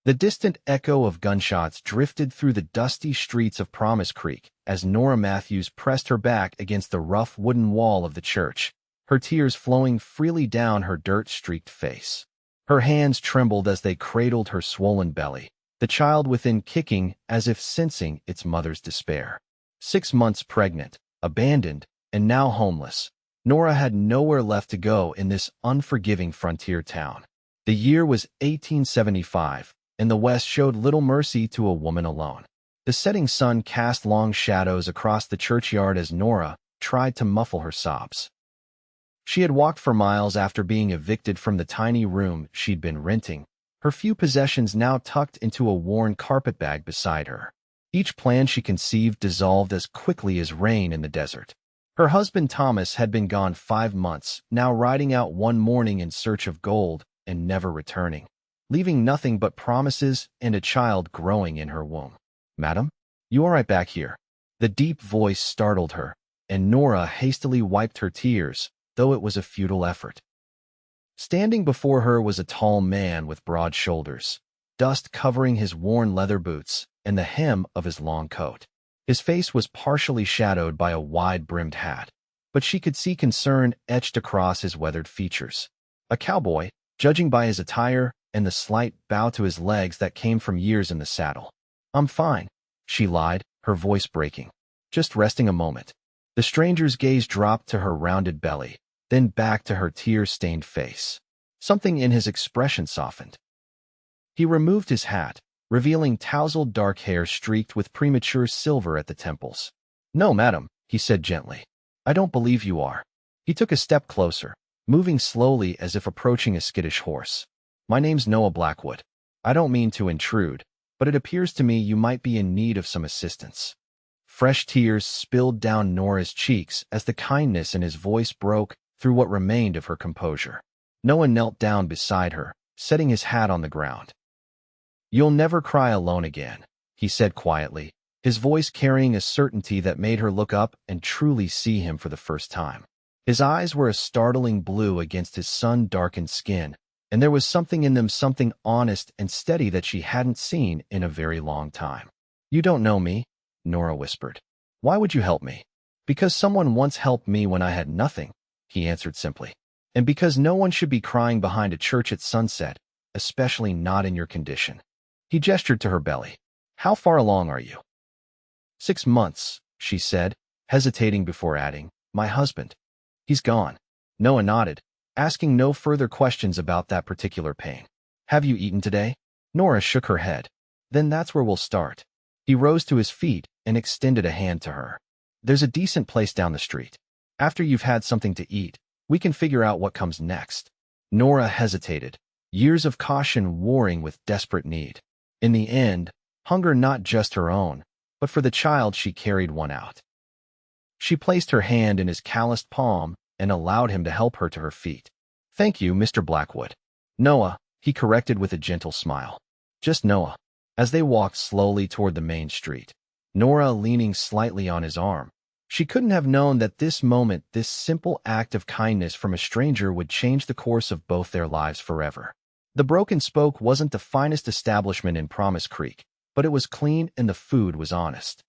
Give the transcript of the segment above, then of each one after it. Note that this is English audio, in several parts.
The distant echo of gunshots drifted through the dusty streets of Promise Creek as Nora Matthews pressed her back against the rough wooden wall of the church, her tears flowing freely down her dirt-streaked face. Her hands trembled as they cradled her swollen belly, the child within kicking as if sensing its mother's despair. 6 months pregnant, abandoned, and now homeless, Nora had nowhere left to go in this unforgiving frontier town. The year was 1875, and the West showed little mercy to a woman alone. The setting sun cast long shadows across the churchyard as Nora tried to muffle her sobs. She had walked for miles after being evicted from the tiny room she'd been renting, her few possessions now tucked into a worn carpetbag beside her. Each plan she conceived dissolved as quickly as rain in the desert. Her husband Thomas had been gone 5 months, now riding out one morning in search of gold and never returning, leaving nothing but promises and a child growing in her womb. "Madam, you are right back here." The deep voice startled her, and Nora hastily wiped her tears, though it was a futile effort. Standing before her was a tall man with broad shoulders, dust covering his worn leather boots and the hem of his long coat. His face was partially shadowed by a wide-brimmed hat, but she could see concern etched across his weathered features. A cowboy, judging by his attire and the slight bow to his legs that came from years in the saddle. "I'm fine," she lied, her voice breaking. "Just resting a moment." The stranger's gaze dropped to her rounded belly, then back to her tear-stained face. Something in his expression softened. He removed his hat, revealing tousled dark hair streaked with premature silver at the temples. "No, madam," he said gently. "I don't believe you are." He took a step closer, moving slowly as if approaching a skittish horse. "My name's Noah Blackwood. I don't mean to intrude, but it appears to me you might be in need of some assistance." Fresh tears spilled down Nora's cheeks as the kindness in his voice broke through what remained of her composure. Noah knelt down beside her, setting his hat on the ground. "You'll never cry alone again," he said quietly, his voice carrying a certainty that made her look up and truly see him for the first time. His eyes were a startling blue against his sun-darkened skin, and there was something in them, something honest and steady that she hadn't seen in a very long time. "You don't know me," Nora whispered. "Why would you help me?" "Because someone once helped me when I had nothing," he answered simply. "And because no one should be crying behind a church at sunset, especially not in your condition." He gestured to her belly. "How far along are you?" 6 months, she said, hesitating before adding, "My husband. He's gone." Noah nodded, asking no further questions about that particular pain. "Have you eaten today?" Nora shook her head. "Then that's where we'll start." He rose to his feet and extended a hand to her. "There's a decent place down the street. After you've had something to eat, we can figure out what comes next." Nora hesitated, years of caution warring with desperate need. In the end, hunger not just her own, but for the child she carried won out. She placed her hand in his calloused palm and allowed him to help her to her feet. "Thank you, Mr. Blackwood." "Noah," he corrected with a gentle smile. "Just Noah." As they walked slowly toward the main street, Nora leaning slightly on his arm, she couldn't have known that this moment, this simple act of kindness from a stranger would change the course of both their lives forever. The Broken Spoke wasn't the finest establishment in Promise Creek, but it was clean and the food was honest.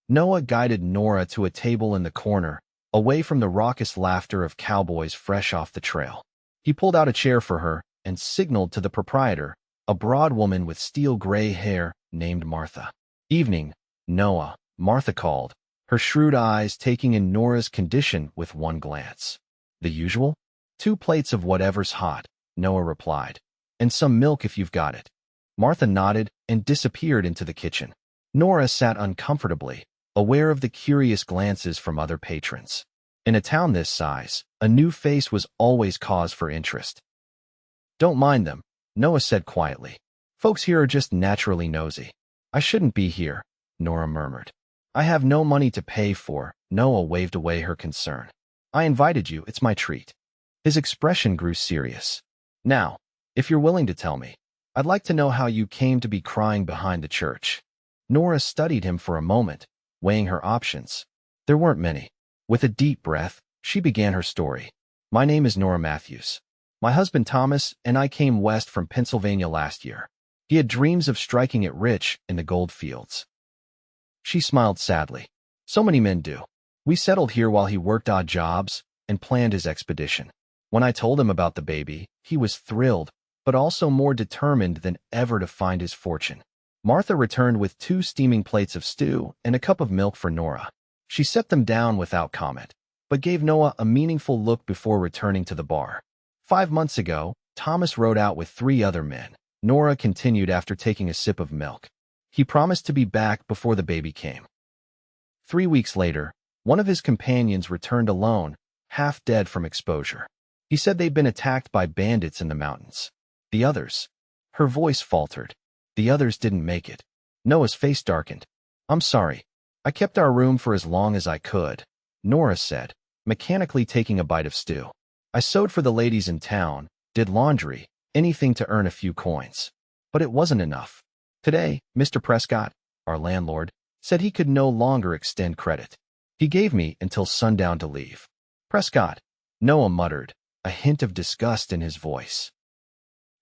Noah guided Nora to a table in the corner, away from the raucous laughter of cowboys fresh off the trail. He pulled out a chair for her and signaled to the proprietor, a broad woman with steel-gray hair named Martha. "Evening, Noah," Martha called, her shrewd eyes taking in Nora's condition with one glance. "The usual?" "2 plates of whatever's hot," Noah replied, "and some milk if you've got it." Martha nodded and disappeared into the kitchen. Nora sat uncomfortably, aware of the curious glances from other patrons. In a town this size, a new face was always cause for interest. "Don't mind them," Noah said quietly. "Folks here are just naturally nosy." "I shouldn't be here," Nora murmured. "I have no money to pay for," Noah waved away her concern. "I invited you, it's my treat." His expression grew serious. "Now, if you're willing to tell me, I'd like to know how you came to be crying behind the church." Nora studied him for a moment, weighing her options. There weren't many. With a deep breath, she began her story. "My name is Nora Matthews. My husband Thomas and I came west from Pennsylvania last year. He had dreams of striking it rich in the gold fields. She smiled sadly. So many men do. We settled here while he worked odd jobs and planned his expedition. When I told him about the baby, he was thrilled, but also more determined than ever to find his fortune. Martha returned with 2 steaming plates of stew and a cup of milk for Nora. She set them down without comment, but gave Noah a meaningful look before returning to the bar. 5 months ago, Thomas rode out with 3 other men. Nora continued after taking a sip of milk. He promised to be back before the baby came. 3 weeks later, one of his companions returned alone, half dead from exposure. He said they'd been attacked by bandits in the mountains. The others. Her voice faltered. The others didn't make it. Noah's face darkened. I'm sorry. I kept our room for as long as I could, Nora said, mechanically taking a bite of stew. I sewed for the ladies in town, did laundry, anything to earn a few coins. But it wasn't enough. Today, Mr. Prescott, our landlord, said he could no longer extend credit. He gave me until sundown to leave. Prescott, Noah muttered, a hint of disgust in his voice.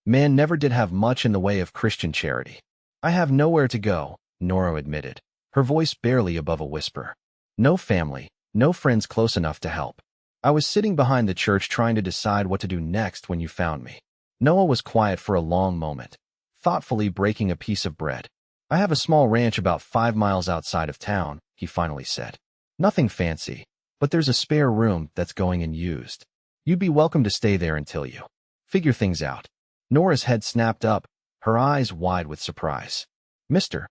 Man never did have much in the way of Christian charity. I have nowhere to go, Nora admitted, her voice barely above a whisper. No family, no friends close enough to help. I was sitting behind the church trying to decide what to do next when you found me. Noah was quiet for a long moment, thoughtfully breaking a piece of bread. I have a small ranch about 5 miles outside of town, he finally said. Nothing fancy, but there's a spare room that's going unused. You'd be welcome to stay there until you figure things out. Nora's head snapped up, her eyes wide with surprise. Mr.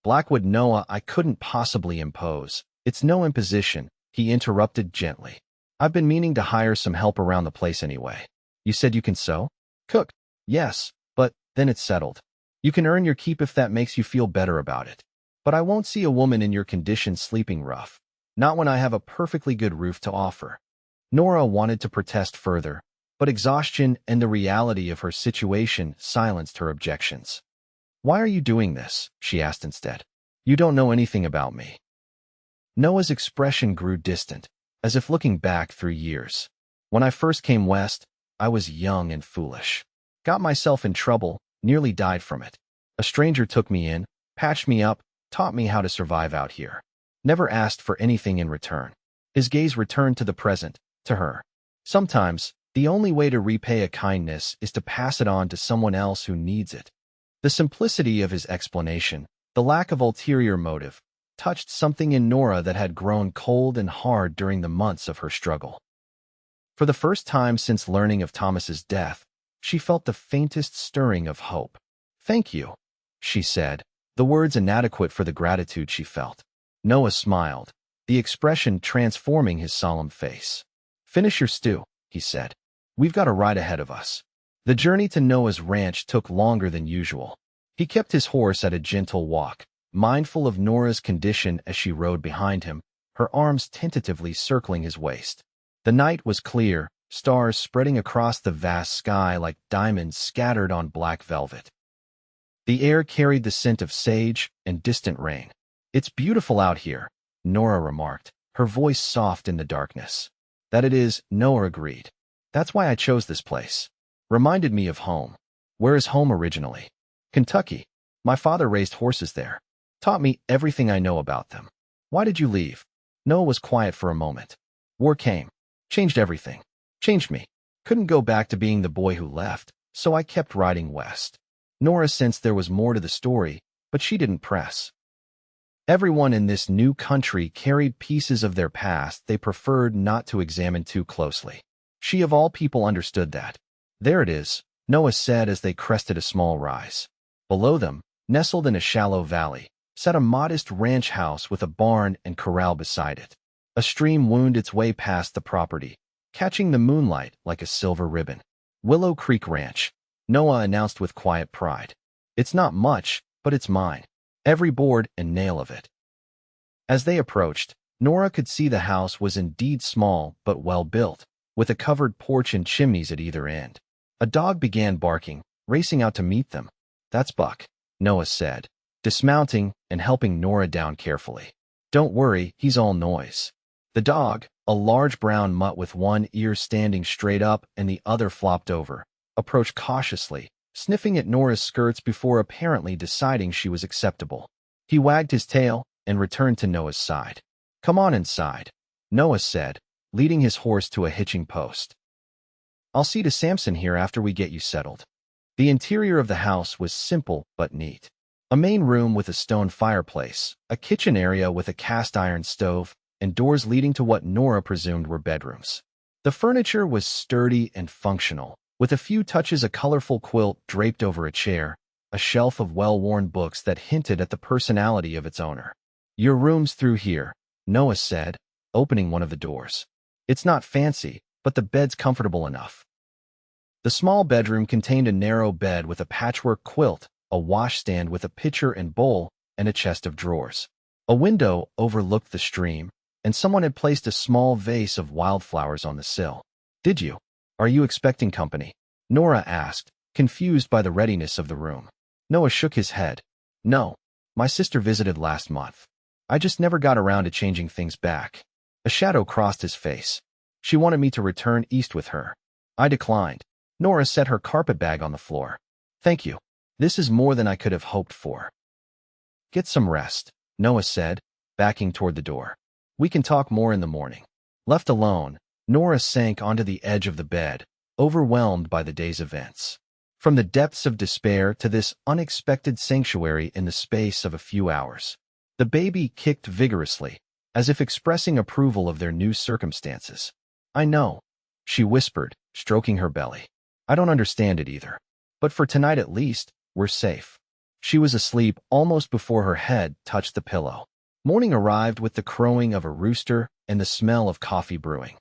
Blackwood, Noah, I couldn't possibly impose. It's no imposition, he interrupted gently. I've been meaning to hire some help around the place anyway. You said you can sew? Cook? Yes, but then it's settled. You can earn your keep if that makes you feel better about it. But I won't see a woman in your condition sleeping rough. Not when I have a perfectly good roof to offer. Nora wanted to protest further, but exhaustion and the reality of her situation silenced her objections. Why are you doing this? She asked instead. You don't know anything about me. Noah's expression grew distant, as if looking back through years. When I first came west, I was young and foolish. Got myself in trouble, nearly died from it. A stranger took me in, patched me up, taught me how to survive out here. Never asked for anything in return. His gaze returned to the present, to her. Sometimes, the only way to repay a kindness is to pass it on to someone else who needs it. The simplicity of his explanation, the lack of ulterior motive, touched something in Nora that had grown cold and hard during the months of her struggle. For the first time since learning of Thomas's death, she felt the faintest stirring of hope. Thank you, she said, the words inadequate for the gratitude she felt. Noah smiled, the expression transforming his solemn face. Finish your stew, he said. We've got a ride ahead of us. The journey to Noah's ranch took longer than usual. He kept his horse at a gentle walk, mindful of Nora's condition as she rode behind him, her arms tentatively circling his waist. The night was clear, stars spreading across the vast sky like diamonds scattered on black velvet. The air carried the scent of sage and distant rain. It's beautiful out here, Nora remarked, her voice soft in the darkness. That it is, Noah agreed. That's why I chose this place. Reminded me of home. Where is home originally? Kentucky. My father raised horses there. Taught me everything I know about them. Why did you leave? Noah was quiet for a moment. War came. Changed everything. Changed me. Couldn't go back to being the boy who left, so I kept riding west. Nora sensed there was more to the story, but she didn't press. Everyone in this new country carried pieces of their past they preferred not to examine too closely. She of all people understood that. There it is, Noah said as they crested a small rise. Below them, nestled in a shallow valley, sat a modest ranch house with a barn and corral beside it. A stream wound its way past the property, catching the moonlight like a silver ribbon. Willow Creek Ranch, Noah announced with quiet pride. It's not much, but it's mine. Every board and nail of it. As they approached, Nora could see the house was indeed small but well built, with a covered porch and chimneys at either end. A dog began barking, racing out to meet them. That's Buck, Noah said, dismounting and helping Nora down carefully. Don't worry, he's all noise. The dog, a large brown mutt with one ear standing straight up and the other flopped over, approached cautiously, sniffing at Nora's skirts before apparently deciding she was acceptable. He wagged his tail and returned to Noah's side. "Come on inside," Noah said, leading his horse to a hitching post. "I'll see to Samson here after we get you settled." The interior of the house was simple but neat. A main room with a stone fireplace, a kitchen area with a cast-iron stove, and doors leading to what Nora presumed were bedrooms. The furniture was sturdy and functional, with a few touches, a colorful quilt draped over a chair, a shelf of well-worn books that hinted at the personality of its owner. "Your room's through here," Noah said, opening one of the doors. "It's not fancy, but the bed's comfortable enough." The small bedroom contained a narrow bed with a patchwork quilt, a washstand with a pitcher and bowl, and a chest of drawers. A window overlooked the stream, and someone had placed a small vase of wildflowers on the sill. "Did you? Are you expecting company?" Nora asked, confused by the readiness of the room. Noah shook his head. "No. My sister visited last month. I just never got around to changing things back." A shadow crossed his face. "She wanted me to return east with her. I declined." Nora set her carpet bag on the floor. "Thank you. This is more than I could have hoped for." "Get some rest," Noah said, backing toward the door. "We can talk more in the morning." Left alone, Nora sank onto the edge of the bed, overwhelmed by the day's events. From the depths of despair to this unexpected sanctuary in the space of a few hours. The baby kicked vigorously, as if expressing approval of their new circumstances. "I know," she whispered, stroking her belly. "I don't understand it either. But for tonight at least, we're safe." She was asleep almost before her head touched the pillow. Morning arrived with the crowing of a rooster and the smell of coffee brewing.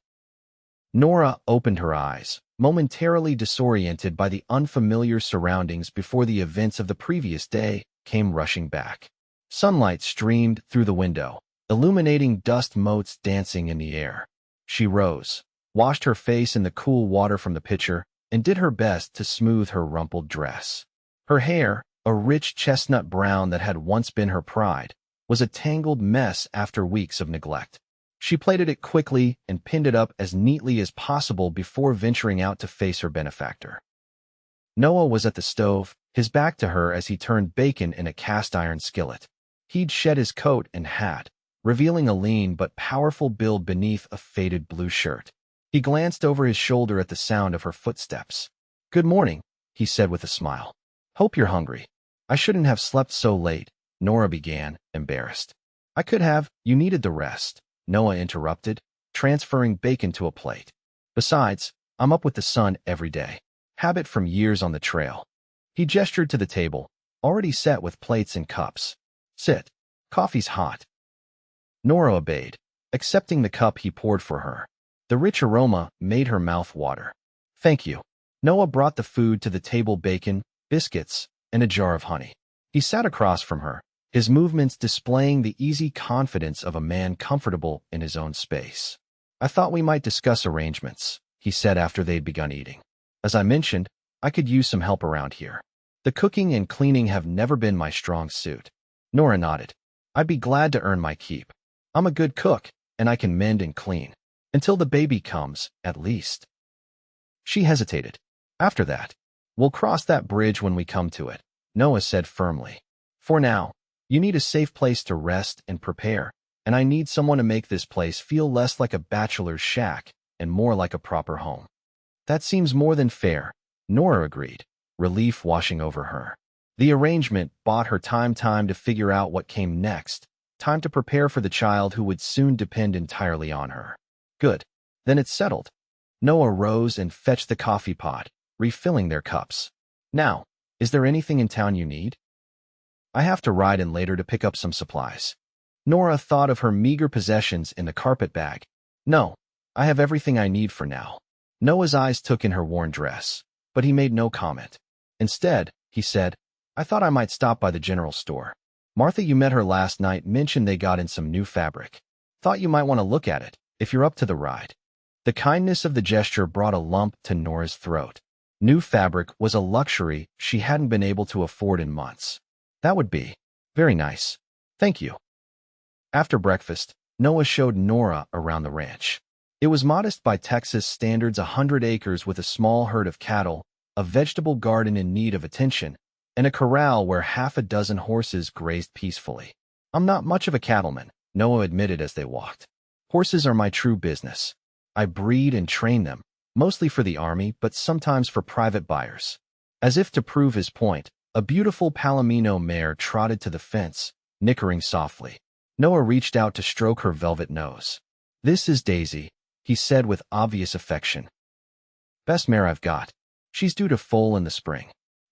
Nora opened her eyes, momentarily disoriented by the unfamiliar surroundings before the events of the previous day came rushing back. Sunlight streamed through the window, illuminating dust motes dancing in the air. She rose, washed her face in the cool water from the pitcher, and did her best to smooth her rumpled dress. Her hair, a rich chestnut brown that had once been her pride, was a tangled mess after weeks of neglect. She plaited it quickly and pinned it up as neatly as possible before venturing out to face her benefactor. Noah was at the stove, his back to her as he turned bacon in a cast-iron skillet. He'd shed his coat and hat, revealing a lean but powerful build beneath a faded blue shirt. He glanced over his shoulder at the sound of her footsteps. "Good morning," he said with a smile. "Hope you're hungry." "I shouldn't have slept so late," Nora began, embarrassed. "I could have. You needed the rest," Noah interrupted, transferring bacon to a plate. "Besides, I'm up with the sun every day. Habit from years on the trail." He gestured to the table, already set with plates and cups. "Sit. Coffee's hot." Nora obeyed, accepting the cup he poured for her. The rich aroma made her mouth water. "Thank you." Noah brought the food to the table: bacon, biscuits, and a jar of honey. He sat across from her, his movements displaying the easy confidence of a man comfortable in his own space. "I thought we might discuss arrangements," he said after they'd begun eating. "As I mentioned, I could use some help around here. The cooking and cleaning have never been my strong suit." Nora nodded. "I'd be glad to earn my keep. I'm a good cook, and I can mend and clean. Until the baby comes, at least." She hesitated. "After that, we'll cross that bridge when we come to it," Noah said firmly. "For now, you need a safe place to rest and prepare, and I need someone to make this place feel less like a bachelor's shack and more like a proper home." "That seems more than fair," Nora agreed, relief washing over her. The arrangement bought her time to figure out what came next, time to prepare for the child who would soon depend entirely on her. "Good. Then it's settled." Noah rose and fetched the coffee pot, refilling their cups. "Now, is there anything in town you need?" "I have to ride in later to pick up some supplies." Nora thought of her meager possessions in the carpet bag. "No, I have everything I need for now." Noah's eyes took in her worn dress, but he made no comment. Instead, he said, "I thought I might stop by the general store. Martha, you met her last night, mentioned they got in some new fabric. Thought you might want to look at it, if you're up to the ride." The kindness of the gesture brought a lump to Nora's throat. New fabric was a luxury she hadn't been able to afford in months. "That would be very nice. Thank you." After breakfast, Noah showed Nora around the ranch. It was modest by Texas standards, 100 acres with a small herd of cattle, a vegetable garden in need of attention, and a corral where half a dozen horses grazed peacefully. I'm not much of a cattleman, Noah admitted as they walked. Horses are my true business. I breed and train them, mostly for the army, but sometimes for private buyers. As if to prove his point, a beautiful Palomino mare trotted to the fence, nickering softly. Noah reached out to stroke her velvet nose. This is Daisy, he said with obvious affection. Best mare I've got. She's due to foal in the spring.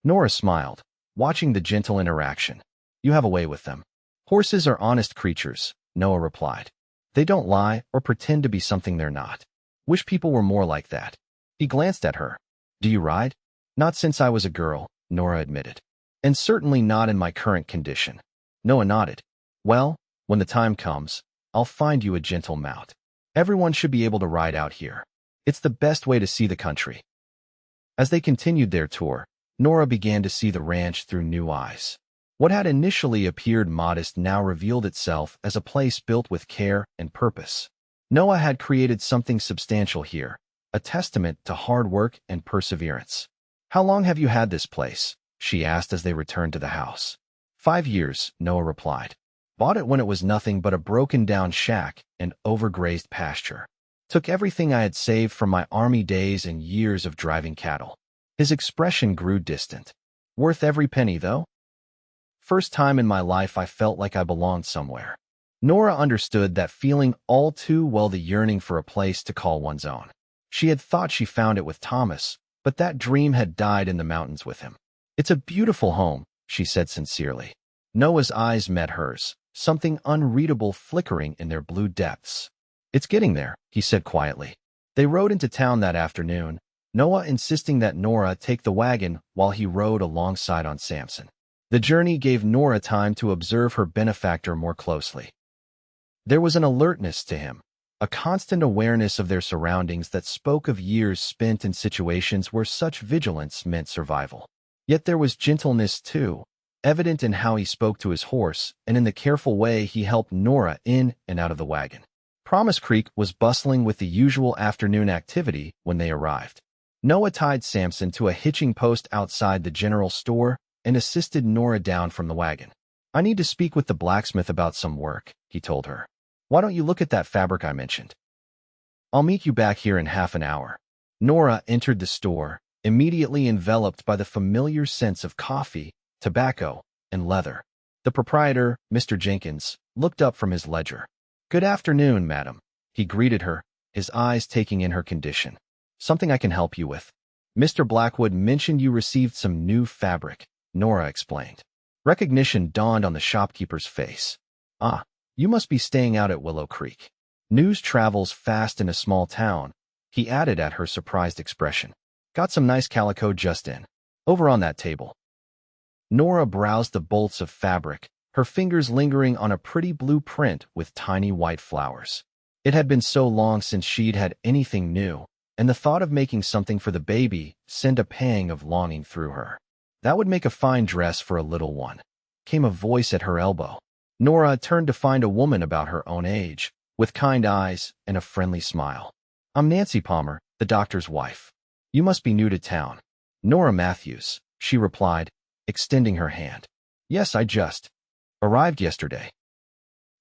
Nora smiled, watching the gentle interaction. You have a way with them. Horses are honest creatures, Noah replied. They don't lie or pretend to be something they're not. Wish people were more like that. He glanced at her. Do you ride? Not since I was a girl, Nora admitted. And certainly not in my current condition. Noah nodded. Well, when the time comes, I'll find you a gentle mount. Everyone should be able to ride out here. It's the best way to see the country. As they continued their tour, Nora began to see the ranch through new eyes. What had initially appeared modest now revealed itself as a place built with care and purpose. Noah had created something substantial here, a testament to hard work and perseverance. How long have you had this place? She asked as they returned to the house. 5 years, Noah replied. Bought it when it was nothing but a broken-down shack and overgrazed pasture. Took everything I had saved from my army days and years of driving cattle. His expression grew distant. Worth every penny, though? First time in my life I felt like I belonged somewhere. Nora understood that feeling all too well, the yearning for a place to call one's own. She had thought she found it with Thomas, but that dream had died in the mountains with him. It's a beautiful home, she said sincerely. Noah's eyes met hers, something unreadable flickering in their blue depths. It's getting there, he said quietly. They rode into town that afternoon, Noah insisting that Nora take the wagon while he rode alongside on Samson. The journey gave Nora time to observe her benefactor more closely. There was an alertness to him, a constant awareness of their surroundings that spoke of years spent in situations where such vigilance meant survival. Yet there was gentleness too, evident in how he spoke to his horse and in the careful way he helped Nora in and out of the wagon. Promise Creek was bustling with the usual afternoon activity when they arrived. Noah tied Samson to a hitching post outside the general store and assisted Nora down from the wagon. I need to speak with the blacksmith about some work, he told her. Why don't you look at that fabric I mentioned? I'll meet you back here in half an hour. Nora entered the store, immediately enveloped by the familiar sense of coffee, tobacco, and leather. The proprietor, Mr. Jenkins, looked up from his ledger. Good afternoon, madam, he greeted her, his eyes taking in her condition. Something I can help you with. Mr. Blackwood mentioned you received some new fabric, Nora explained. Recognition dawned on the shopkeeper's face. Ah, you must be staying out at Willow Creek. News travels fast in a small town, he added at her surprised expression. Got some nice calico just in. Over on that table. Nora browsed the bolts of fabric, her fingers lingering on a pretty blue print with tiny white flowers. It had been so long since she'd had anything new, and the thought of making something for the baby sent a pang of longing through her. That would make a fine dress for a little one. Came a voice at her elbow. Nora turned to find a woman about her own age, with kind eyes and a friendly smile. I'm Nancy Palmer, the doctor's wife. You must be new to town. Nora Matthews, she replied, extending her hand. Yes, I just arrived yesterday.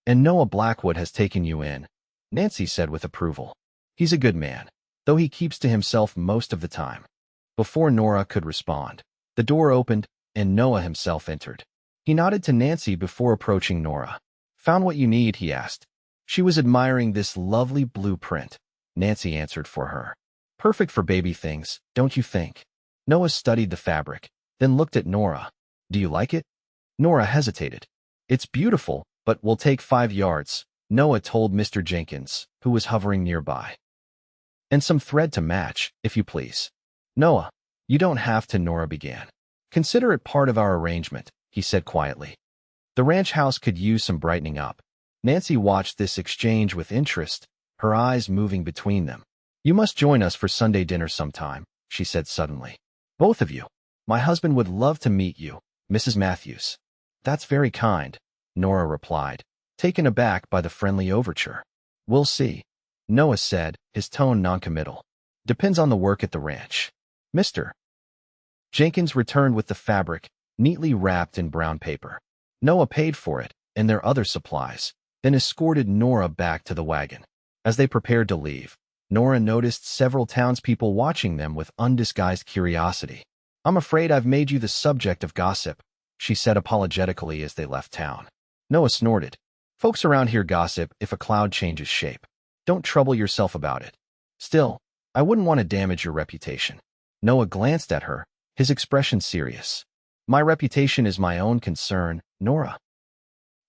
And Noah Blackwood has taken you in, Nancy said with approval. He's a good man, though he keeps to himself most of the time. Before Nora could respond, the door opened and Noah himself entered. He nodded to Nancy before approaching Nora. Found what you need, he asked. She was admiring this lovely blueprint. Nancy answered for her. Perfect for baby things, don't you think? Noah studied the fabric, then looked at Nora. Do you like it? Nora hesitated. It's beautiful, but will take 5 yards, Noah told Mr. Jenkins, who was hovering nearby. And some thread to match, if you please. Noah, you don't have to, Nora began. Consider it part of our arrangement, he said quietly. The ranch house could use some brightening up. Nancy watched this exchange with interest, her eyes moving between them. You must join us for Sunday dinner sometime, she said suddenly. Both of you. My husband would love to meet you, Mrs. Matthews. That's very kind, Nora replied, taken aback by the friendly overture. We'll see, Noah said, his tone noncommittal. Depends on the work at the ranch. Mr. Jenkins returned with the fabric, neatly wrapped in brown paper. Noah paid for it and their other supplies, then escorted Nora back to the wagon. As they prepared to leave, Nora noticed several townspeople watching them with undisguised curiosity. "I'm afraid I've made you the subject of gossip," she said apologetically as they left town. Noah snorted. "Folks around here gossip if a cloud changes shape. Don't trouble yourself about it. Still, I wouldn't want to damage your reputation." Noah glanced at her, his expression serious. "My reputation is my own concern, Nora.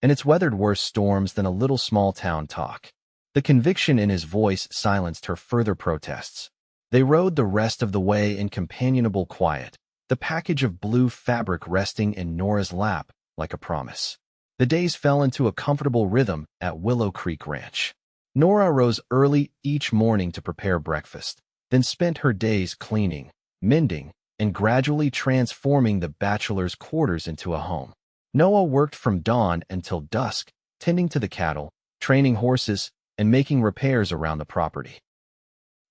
And it's weathered worse storms than a little small-town talk." The conviction in his voice silenced her further protests. They rode the rest of the way in companionable quiet, the package of blue fabric resting in Nora's lap like a promise. The days fell into a comfortable rhythm at Willow Creek Ranch. Nora rose early each morning to prepare breakfast, then spent her days cleaning, mending, and gradually transforming the bachelor's quarters into a home. Noah worked from dawn until dusk, tending to the cattle, training horses, and making repairs around the property.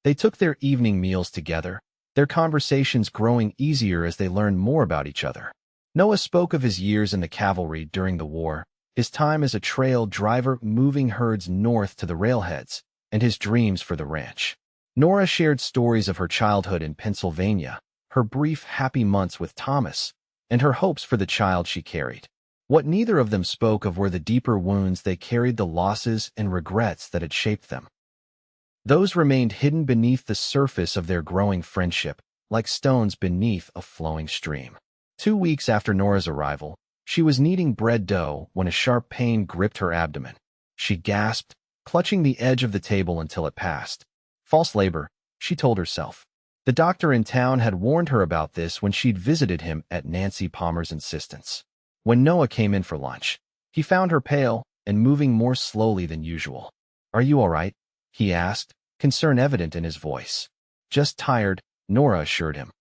They took their evening meals together, their conversations growing easier as they learned more about each other. Noah spoke of his years in the cavalry during the war, his time as a trail driver moving herds north to the railheads, and his dreams for the ranch. Nora shared stories of her childhood in Pennsylvania, her brief happy months with Thomas, and her hopes for the child she carried. What neither of them spoke of were the deeper wounds they carried, the losses and regrets that had shaped them. Those remained hidden beneath the surface of their growing friendship, like stones beneath a flowing stream. 2 weeks after Nora's arrival, she was kneading bread dough when a sharp pain gripped her abdomen. She gasped, clutching the edge of the table until it passed. False labor, she told herself. The doctor in town had warned her about this when she'd visited him at Nancy Palmer's insistence. When Noah came in for lunch, he found her pale and moving more slowly than usual. "Are you all right?" he asked, concern evident in his voice. "Just tired," Nora assured him.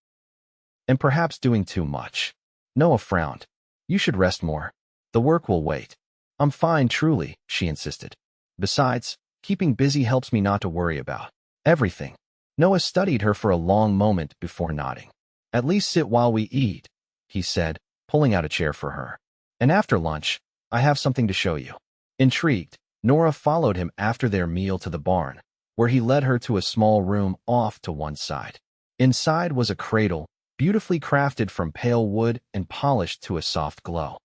"And perhaps doing too much." Noah frowned. "You should rest more. The work will wait." "I'm fine, truly," she insisted. "Besides, keeping busy helps me not to worry about everything." Noah studied her for a long moment before nodding. "At least sit while we eat," he said, pulling out a chair for her. "And after lunch, I have something to show you." Intrigued, Nora followed him after their meal to the barn, where he led her to a small room off to one side. Inside was a cradle, beautifully crafted from pale wood and polished to a soft glow.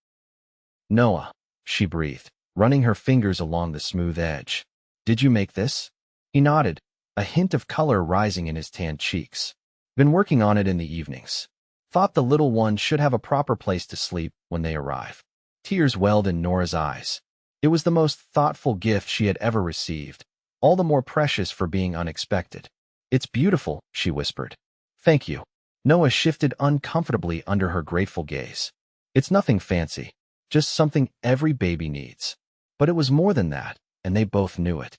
"Noah," she breathed, running her fingers along the smooth edge. "Did you make this?" He nodded, a hint of color rising in his tanned cheeks. "Been working on it in the evenings. Thought the little one should have a proper place to sleep when they arrive." Tears welled in Nora's eyes. It was the most thoughtful gift she had ever received, all the more precious for being unexpected. "It's beautiful," she whispered. "Thank you." Noah shifted uncomfortably under her grateful gaze. "It's nothing fancy, just something every baby needs." But it was more than that, and they both knew it.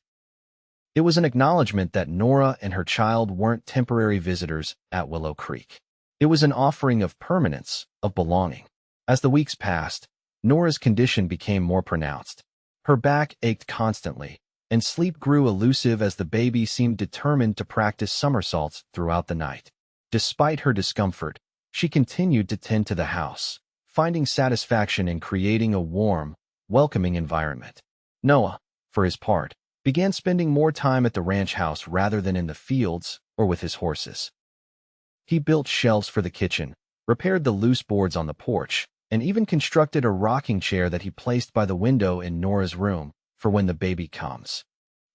It was an acknowledgement that Nora and her child weren't temporary visitors at Willow Creek. It was an offering of permanence, of belonging. As the weeks passed, Nora's condition became more pronounced. Her back ached constantly, and sleep grew elusive as the baby seemed determined to practice somersaults throughout the night. Despite her discomfort, she continued to tend to the house, finding satisfaction in creating a warm, welcoming environment. Noah, for his part, began spending more time at the ranch house rather than in the fields or with his horses. He built shelves for the kitchen, repaired the loose boards on the porch, and even constructed a rocking chair that he placed by the window in Nora's room for when the baby comes.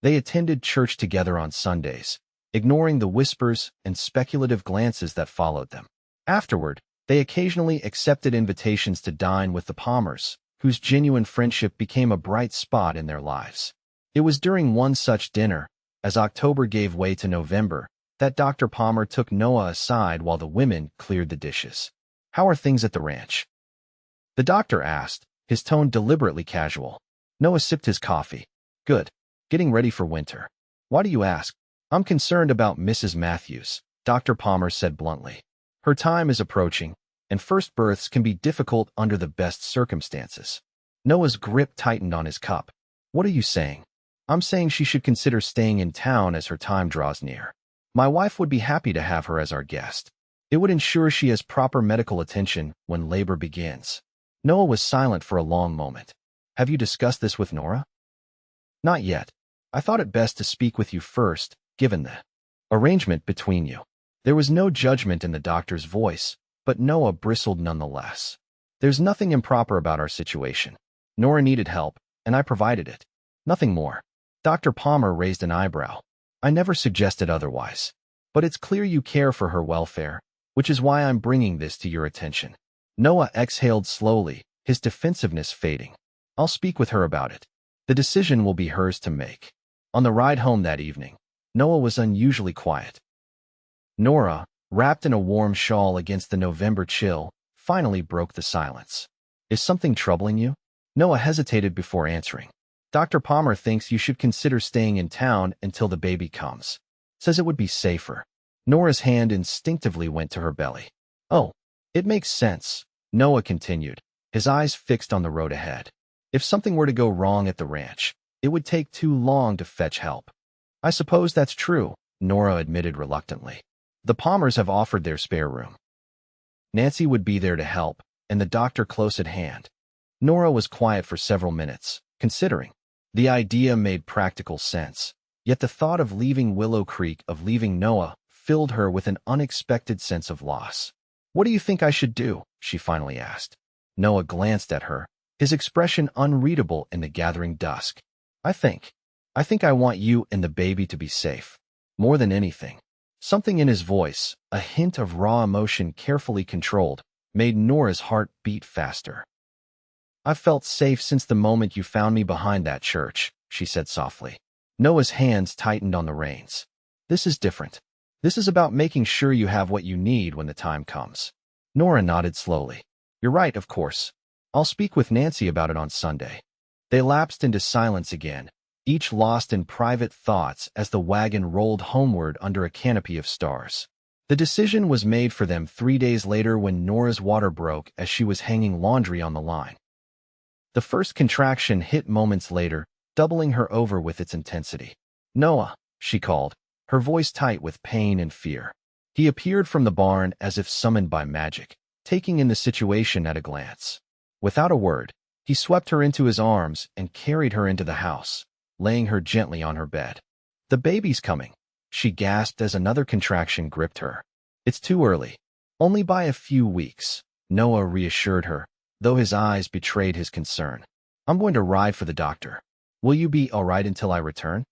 They attended church together on Sundays, ignoring the whispers and speculative glances that followed them. Afterward, they occasionally accepted invitations to dine with the Palmers, whose genuine friendship became a bright spot in their lives. It was during one such dinner, as October gave way to November, that Dr. Palmer took Noah aside while the women cleared the dishes. "How are things at the ranch?" the doctor asked, his tone deliberately casual. Noah sipped his coffee. "Good. Getting ready for winter." "Why do you ask?" "I'm concerned about Mrs. Matthews," Dr. Palmer said bluntly. "Her time is approaching, and first births can be difficult under the best circumstances." Noah's grip tightened on his cup. "What are you saying?" "I'm saying she should consider staying in town as her time draws near. My wife would be happy to have her as our guest." It would ensure she has proper medical attention when labor begins. Noah was silent for a long moment. Have you discussed this with Nora? Not yet. I thought it best to speak with you first, given the arrangement between you. There was no judgment in the doctor's voice, but Noah bristled nonetheless. There's nothing improper about our situation. Nora needed help, and I provided it. Nothing more. Dr. Palmer raised an eyebrow. I never suggested otherwise. But it's clear you care for her welfare, which is why I'm bringing this to your attention. Noah exhaled slowly, his defensiveness fading. I'll speak with her about it. The decision will be hers to make. On the ride home that evening, Noah was unusually quiet. Nora, wrapped in a warm shawl against the November chill, finally broke the silence. Is something troubling you? Noah hesitated before answering. Dr. Palmer thinks you should consider staying in town until the baby comes. Says it would be safer. Nora's hand instinctively went to her belly. Oh, it makes sense, Noah continued, his eyes fixed on the road ahead. If something were to go wrong at the ranch, it would take too long to fetch help. I suppose that's true, Nora admitted reluctantly. The Palmers have offered their spare room. Nancy would be there to help, and the doctor close at hand. Nora was quiet for several minutes, considering. The idea made practical sense, yet the thought of leaving Willow Creek, of leaving Noah, filled her with an unexpected sense of loss. What do you think I should do? She finally asked. Noah glanced at her, his expression unreadable in the gathering dusk. I think I want you and the baby to be safe. More than anything. Something in his voice, a hint of raw emotion carefully controlled, made Nora's heart beat faster. I've felt safe since the moment you found me behind that church, she said softly. Noah's hands tightened on the reins. This is different. This is about making sure you have what you need when the time comes. Nora nodded slowly. You're right, of course. I'll speak with Nancy about it on Sunday. They lapsed into silence again, each lost in private thoughts as the wagon rolled homeward under a canopy of stars. The decision was made for them 3 days later when Nora's water broke as she was hanging laundry on the line. The first contraction hit moments later, doubling her over with its intensity. Noah, she called, her voice tight with pain and fear. He appeared from the barn as if summoned by magic, taking in the situation at a glance. Without a word, he swept her into his arms and carried her into the house, laying her gently on her bed. The baby's coming, she gasped as another contraction gripped her. It's too early. Only by a few weeks, Noah reassured her, though his eyes betrayed his concern. I'm going to ride for the doctor. Will you be all right until I return?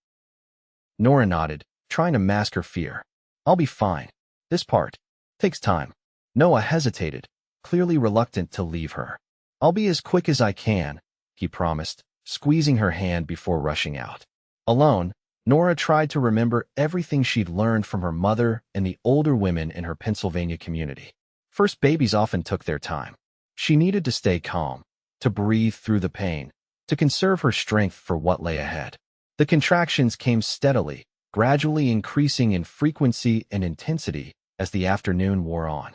Nora nodded, trying to mask her fear. I'll be fine. This part takes time. Noah hesitated, clearly reluctant to leave her. I'll be as quick as I can, he promised, squeezing her hand before rushing out. Alone, Nora tried to remember everything she'd learned from her mother and the older women in her Pennsylvania community. First babies often took their time. She needed to stay calm, to breathe through the pain, to conserve her strength for what lay ahead. The contractions came steadily, gradually increasing in frequency and intensity as the afternoon wore on.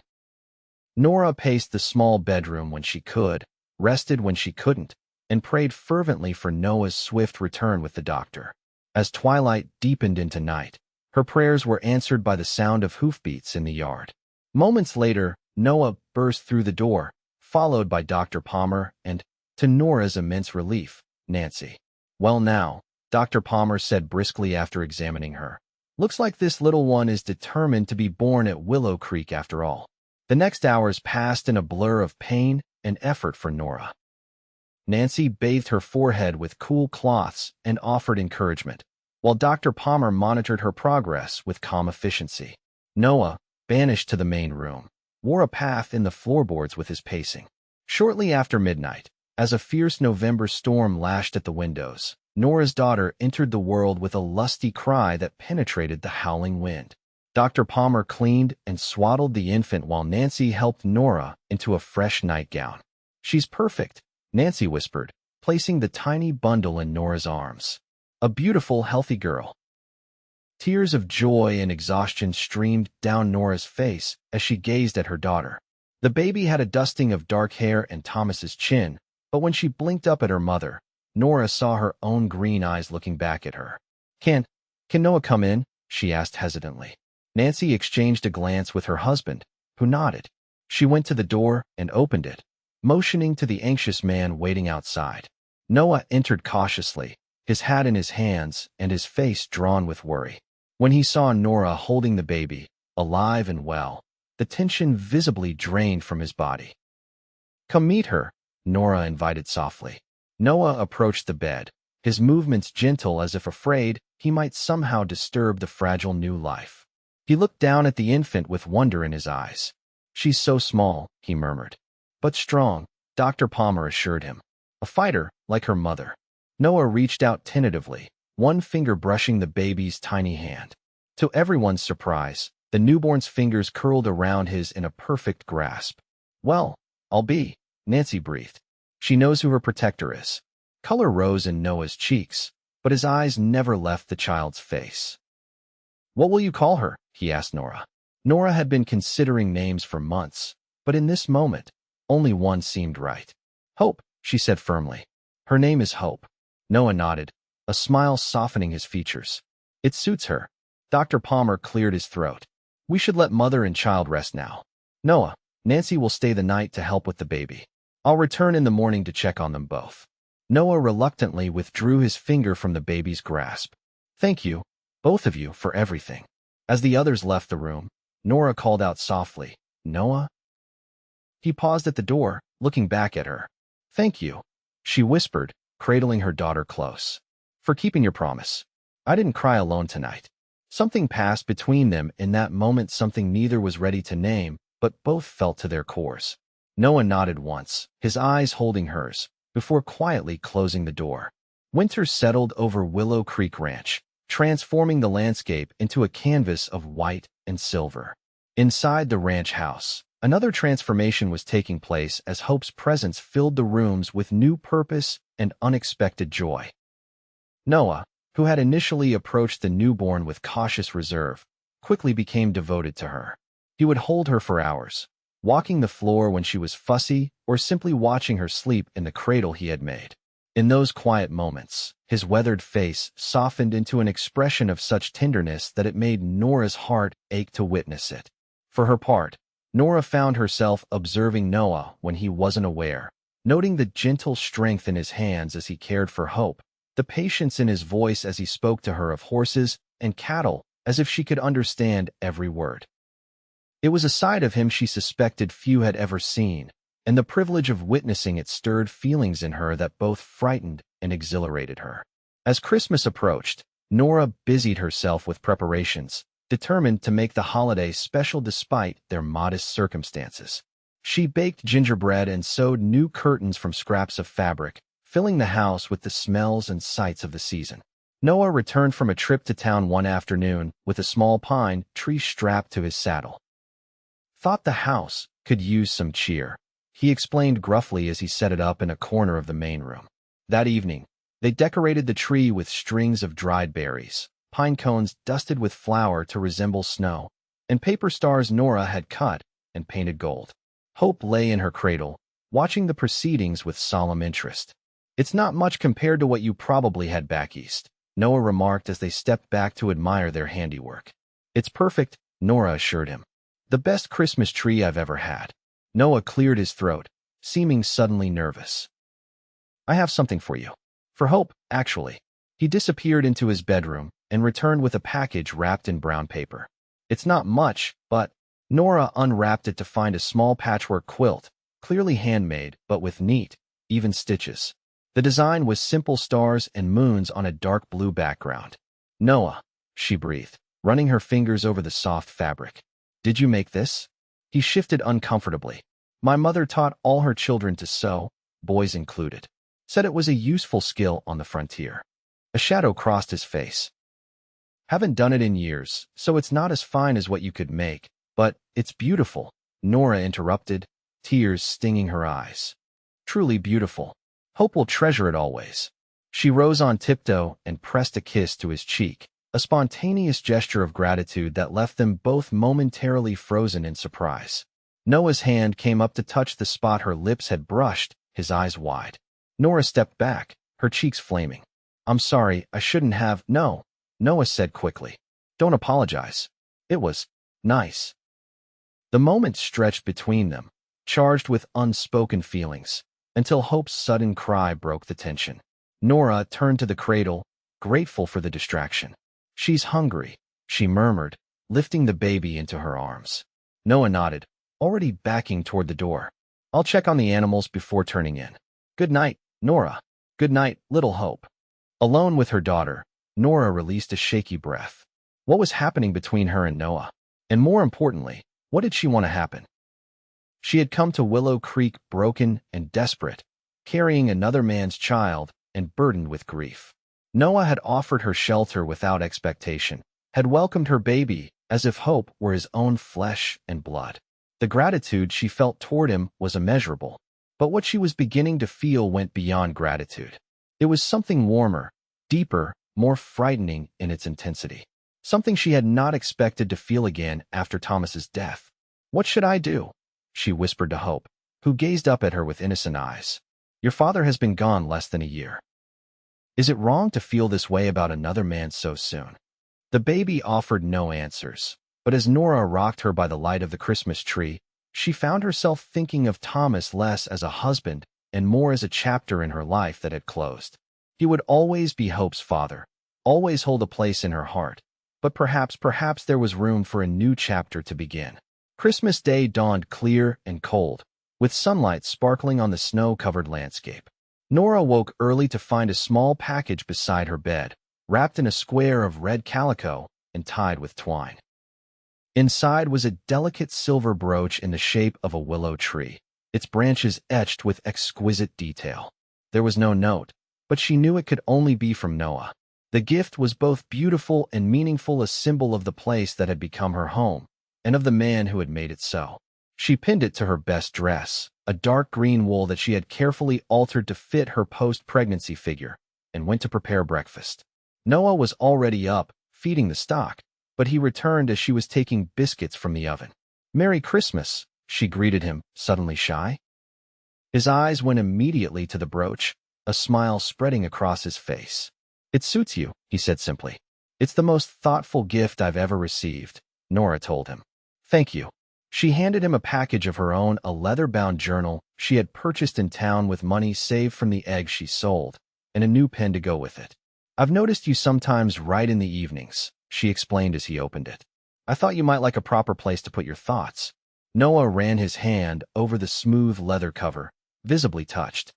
Nora paced the small bedroom when she could, rested when she couldn't, and prayed fervently for Noah's swift return with the doctor. As twilight deepened into night, her prayers were answered by the sound of hoofbeats in the yard. Moments later, Noah burst through the door, followed by Dr. Palmer and, to Nora's immense relief, Nancy. Well now, Dr. Palmer said briskly after examining her. Looks like this little one is determined to be born at Willow Creek after all. The next hours passed in a blur of pain and effort for Nora. Nancy bathed her forehead with cool cloths and offered encouragement, while Dr. Palmer monitored her progress with calm efficiency. Noah, banished to the main room, wore a path in the floorboards with his pacing. Shortly after midnight, as a fierce November storm lashed at the windows, Nora's daughter entered the world with a lusty cry that penetrated the howling wind. Dr. Palmer cleaned and swaddled the infant while Nancy helped Nora into a fresh nightgown. She's perfect, Nancy whispered, placing the tiny bundle in Nora's arms. A beautiful, healthy girl. Tears of joy and exhaustion streamed down Nora's face as she gazed at her daughter. The baby had a dusting of dark hair and Thomas's chin, but when she blinked up at her mother, Nora saw her own green eyes looking back at her. Can Noah come in? She asked hesitantly. Nancy exchanged a glance with her husband, who nodded. She went to the door and opened it, motioning to the anxious man waiting outside. Noah entered cautiously, his hat in his hands and his face drawn with worry. When he saw Nora holding the baby, alive and well, the tension visibly drained from his body. "Come meet her," Nora invited softly. Noah approached the bed, his movements gentle as if afraid he might somehow disturb the fragile new life. He looked down at the infant with wonder in his eyes. "She's so small," he murmured. "But strong," Dr. Palmer assured him. "A fighter, like her mother." Noah reached out tentatively, one finger brushing the baby's tiny hand. To everyone's surprise, the newborn's fingers curled around his in a perfect grasp. "Well, I'll be," Nancy breathed. "She knows who her protector is." Color rose in Noah's cheeks, but his eyes never left the child's face. "What will you call her?" he asked Nora. Nora had been considering names for months, but in this moment, only one seemed right. "Hope," she said firmly. "Her name is Hope." Noah nodded, a smile softening his features. "It suits her." Dr. Palmer cleared his throat. "We should let mother and child rest now. Noah, Nancy will stay the night to help with the baby. I'll return in the morning to check on them both." Noah reluctantly withdrew his finger from the baby's grasp. "Thank you, both of you, for everything." As the others left the room, Nora called out softly, "Noah?" He paused at the door, looking back at her. "Thank you," she whispered, cradling her daughter close. "For keeping your promise. I didn't cry alone tonight." Something passed between them in that moment, something neither was ready to name, but both felt to their cores. Noah nodded once, his eyes holding hers, before quietly closing the door. Winter settled over Willow Creek Ranch, transforming the landscape into a canvas of white and silver. Inside the ranch house, another transformation was taking place as Hope's presence filled the rooms with new purpose and unexpected joy. Noah, who had initially approached the newborn with cautious reserve, quickly became devoted to her. He would hold her for hours, walking the floor when she was fussy or simply watching her sleep in the cradle he had made. In those quiet moments, his weathered face softened into an expression of such tenderness that it made Nora's heart ache to witness it. For her part, Nora found herself observing Noah when he wasn't aware, noting the gentle strength in his hands as he cared for Hope, the patience in his voice as he spoke to her of horses and cattle, as if she could understand every word. It was a side of him she suspected few had ever seen, and the privilege of witnessing it stirred feelings in her that both frightened and exhilarated her. As Christmas approached, Nora busied herself with preparations, determined to make the holiday special despite their modest circumstances. She baked gingerbread and sewed new curtains from scraps of fabric, filling the house with the smells and sights of the season. Noah returned from a trip to town one afternoon with a small pine tree strapped to his saddle. "Thought the house could use some cheer," he explained gruffly as he set it up in a corner of the main room. That evening, they decorated the tree with strings of dried berries, pine cones dusted with flour to resemble snow, and paper stars Nora had cut and painted gold. Hope lay in her cradle, watching the proceedings with solemn interest. "It's not much compared to what you probably had back east," Noah remarked as they stepped back to admire their handiwork. "It's perfect," Nora assured him. "The best Christmas tree I've ever had." Noah cleared his throat, seeming suddenly nervous. "I have something for you." For Hope, actually. He disappeared into his bedroom and returned with a package wrapped in brown paper. "It's not much, but—" Nora unwrapped it to find a small patchwork quilt, clearly handmade but with neat, even stitches. The design was simple stars and moons on a dark blue background. "Noah," she breathed, running her fingers over the soft fabric. "Did you make this?" He shifted uncomfortably. "My mother taught all her children to sew, boys included. Said it was a useful skill on the frontier." A shadow crossed his face. "Haven't done it in years, so it's not as fine as what you could make, but it's beautiful," Nora interrupted, tears stinging her eyes. "Truly beautiful. Hope will treasure it always." She rose on tiptoe and pressed a kiss to his cheek, a spontaneous gesture of gratitude that left them both momentarily frozen in surprise. Noah's hand came up to touch the spot her lips had brushed, his eyes wide. Nora stepped back, her cheeks flaming. "I'm sorry, I shouldn't have—" "No," Noah said quickly. "Don't apologize. It was nice." The moment stretched between them, charged with unspoken feelings, until Hope's sudden cry broke the tension. Nora turned to the cradle, grateful for the distraction. "She's hungry," she murmured, lifting the baby into her arms. Noah nodded, already backing toward the door. "I'll check on the animals before turning in. Good night, Nora." "Good night, little Hope." Alone with her daughter, Nora released a shaky breath. What was happening between her and Noah? And more importantly, what did she want to happen? She had come to Willow Creek broken and desperate, carrying another man's child and burdened with grief. Noah had offered her shelter without expectation, had welcomed her baby as if Hope were his own flesh and blood. The gratitude she felt toward him was immeasurable, but what she was beginning to feel went beyond gratitude. It was something warmer, deeper, more frightening in its intensity. Something she had not expected to feel again after Thomas's death. "What should I do?" she whispered to Hope, who gazed up at her with innocent eyes. "Your father has been gone less than a year. Is it wrong to feel this way about another man so soon?" The baby offered no answers, but as Nora rocked her by the light of the Christmas tree, she found herself thinking of Thomas less as a husband and more as a chapter in her life that had closed. He would always be Hope's father, always hold a place in her heart, but perhaps there was room for a new chapter to begin. Christmas Day dawned clear and cold, with sunlight sparkling on the snow-covered landscape. Nora woke early to find a small package beside her bed, wrapped in a square of red calico and tied with twine. Inside was a delicate silver brooch in the shape of a willow tree, its branches etched with exquisite detail. There was no note, but she knew it could only be from Noah. The gift was both beautiful and meaningful, a symbol of the place that had become her home, and of the man who had made it so. She pinned it to her best dress, a dark green wool that she had carefully altered to fit her post-pregnancy figure, and went to prepare breakfast. Noah was already up, feeding the stock, but he returned as she was taking biscuits from the oven. "Merry Christmas," she greeted him, suddenly shy. His eyes went immediately to the brooch, a smile spreading across his face. "It suits you," he said simply. "It's the most thoughtful gift I've ever received," Nora told him. "Thank you." She handed him a package of her own, a leather-bound journal she had purchased in town with money saved from the eggs she sold, and a new pen to go with it. "I've noticed you sometimes write in the evenings," she explained as he opened it. "I thought you might like a proper place to put your thoughts." Noah ran his hand over the smooth leather cover, visibly touched.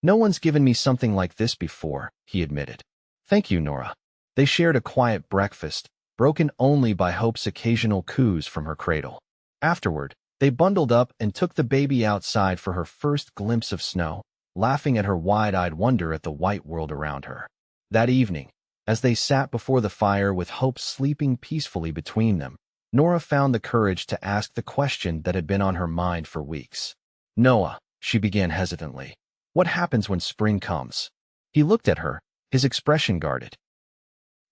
"No one's given me something like this before," he admitted. "Thank you, Nora." They shared a quiet breakfast, broken only by Hope's occasional coos from her cradle. Afterward, they bundled up and took the baby outside for her first glimpse of snow, laughing at her wide-eyed wonder at the white world around her. That evening, as they sat before the fire with Hope sleeping peacefully between them, Nora found the courage to ask the question that had been on her mind for weeks. "Noah," she began hesitantly, "what happens when spring comes?" He looked at her, his expression guarded.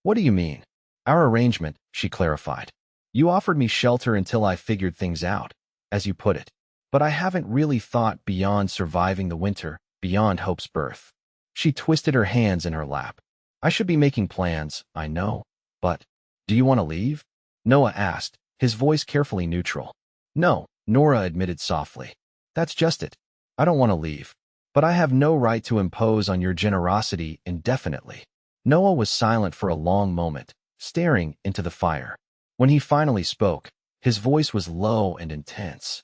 "What do you mean?" "Our arrangement," she clarified. "You offered me shelter until I figured things out, as you put it. But I haven't really thought beyond surviving the winter, beyond Hope's birth." She twisted her hands in her lap. "I should be making plans, I know. But, do you want to leave?" Noah asked, his voice carefully neutral. "No," Nora admitted softly. "That's just it. I don't want to leave. But I have no right to impose on your generosity indefinitely." Noah was silent for a long moment, staring into the fire. When he finally spoke, his voice was low and intense.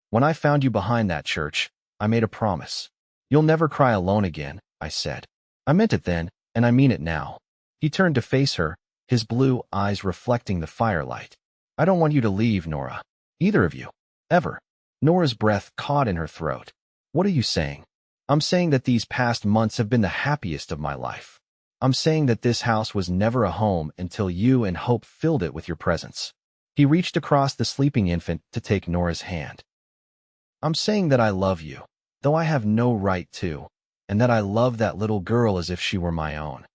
"When I found you behind that church, I made a promise. You'll never cry alone again," I said. "I meant it then, and I mean it now." He turned to face her, his blue eyes reflecting the firelight. "I don't want you to leave, Nora. Either of you. Ever." Nora's breath caught in her throat. "What are you saying?" "I'm saying that these past months have been the happiest of my life. I'm saying that this house was never a home until you and Hope filled it with your presence." He reached across the sleeping infant to take Nora's hand. "I'm saying that I love you, though I have no right to, and that I love that little girl as if she were my own."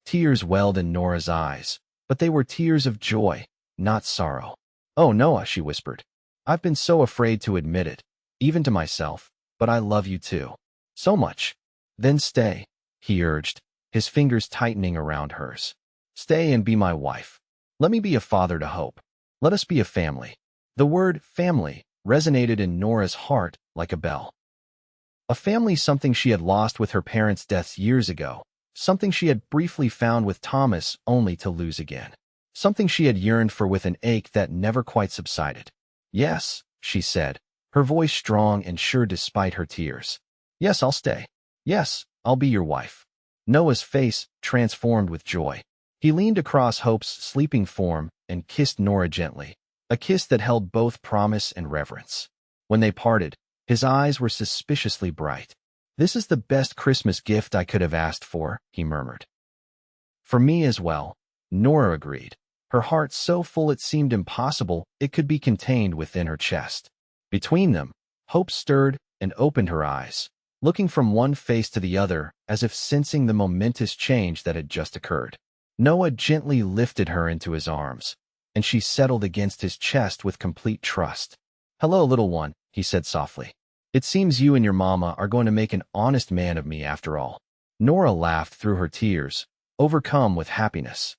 Tears welled in Nora's eyes, but they were tears of joy, not sorrow. "Oh, Noah," she whispered. "I've been so afraid to admit it, even to myself, but I love you too. So much." "Then stay," he urged, his fingers tightening around hers. "Stay and be my wife. Let me be a father to Hope. Let us be a family." The word family resonated in Nora's heart like a bell. A family, something she had lost with her parents' deaths years ago, something she had briefly found with Thomas only to lose again, something she had yearned for with an ache that never quite subsided. "Yes," she said, her voice strong and sure despite her tears. "Yes, I'll stay. Yes, I'll be your wife." Noah's face transformed with joy. He leaned across Hope's sleeping form and kissed Nora gently, a kiss that held both promise and reverence. When they parted, his eyes were suspiciously bright. "This is the best Christmas gift I could have asked for," he murmured. "For me as well," Nora agreed, her heart so full it seemed impossible it could be contained within her chest. Between them, Hope stirred and opened her eyes, looking from one face to the other as if sensing the momentous change that had just occurred. Noah gently lifted her into his arms, and she settled against his chest with complete trust. "Hello, little one," he said softly. "It seems you and your mama are going to make an honest man of me after all." Nora laughed through her tears, overcome with happiness.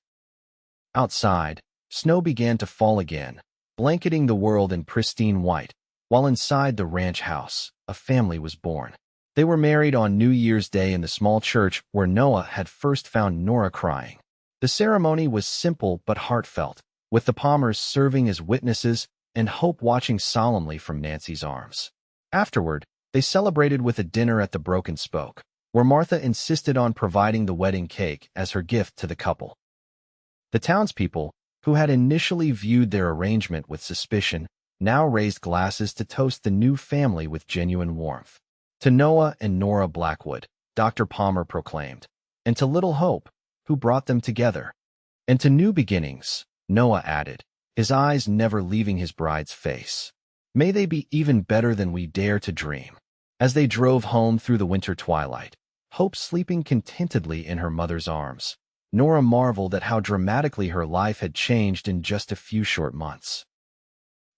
Outside, snow began to fall again, blanketing the world in pristine white, while inside the ranch house, a family was born. They were married on New Year's Day in the small church where Noah had first found Nora crying. The ceremony was simple but heartfelt, with the Palmers serving as witnesses and Hope watching solemnly from Nancy's arms. Afterward, they celebrated with a dinner at the Broken Spoke, where Martha insisted on providing the wedding cake as her gift to the couple. The townspeople, who had initially viewed their arrangement with suspicion, now raised glasses to toast the new family with genuine warmth. "To Noah and Nora Blackwood," Dr. Palmer proclaimed, "and to little Hope, who brought them together. And to new beginnings," Noah added, his eyes never leaving his bride's face. "May they be even better than we dare to dream." As they drove home through the winter twilight, Hope sleeping contentedly in her mother's arms, Nora marveled at how dramatically her life had changed in just a few short months.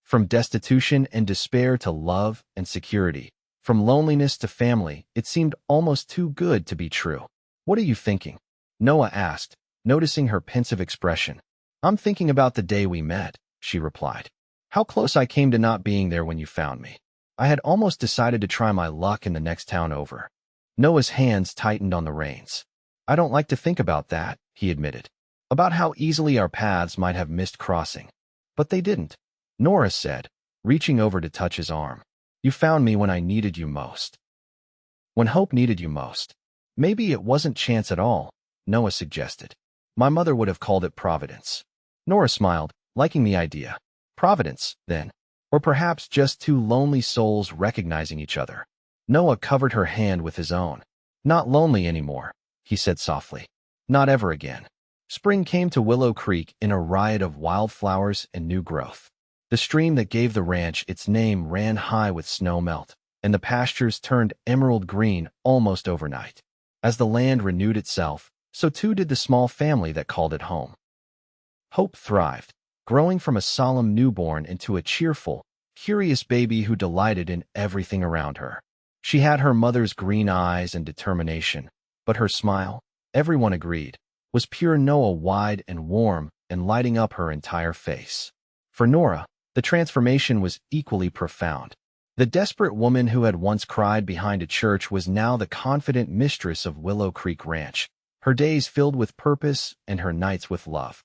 From destitution and despair to love and security, from loneliness to family, it seemed almost too good to be true. "What are you thinking?" Noah asked, noticing her pensive expression. "I'm thinking about the day we met," she replied. "How close I came to not being there when you found me. I had almost decided to try my luck in the next town over." Noah's hands tightened on the reins. "I don't like to think about that," he admitted. "About how easily our paths might have missed crossing." "But they didn't," Nora said, reaching over to touch his arm. "You found me when I needed you most." "When Hope needed you most." "Maybe it wasn't chance at all," Noah suggested. "My mother would have called it providence." Nora smiled, liking the idea. "Providence, then. Or perhaps just two lonely souls recognizing each other." Noah covered her hand with his own. "Not lonely anymore," he said softly. "Not ever again." Spring came to Willow Creek in a riot of wildflowers and new growth. The stream that gave the ranch its name ran high with snow melt, and the pastures turned emerald green almost overnight. As the land renewed itself, so too did the small family that called it home. Hope thrived, growing from a solemn newborn into a cheerful, curious baby who delighted in everything around her. She had her mother's green eyes and determination, but her smile, everyone agreed, was pure Noah-wide and warm and lighting up her entire face. For Nora, the transformation was equally profound. The desperate woman who had once cried behind a church was now the confident mistress of Willow Creek Ranch, her days filled with purpose and her nights with love.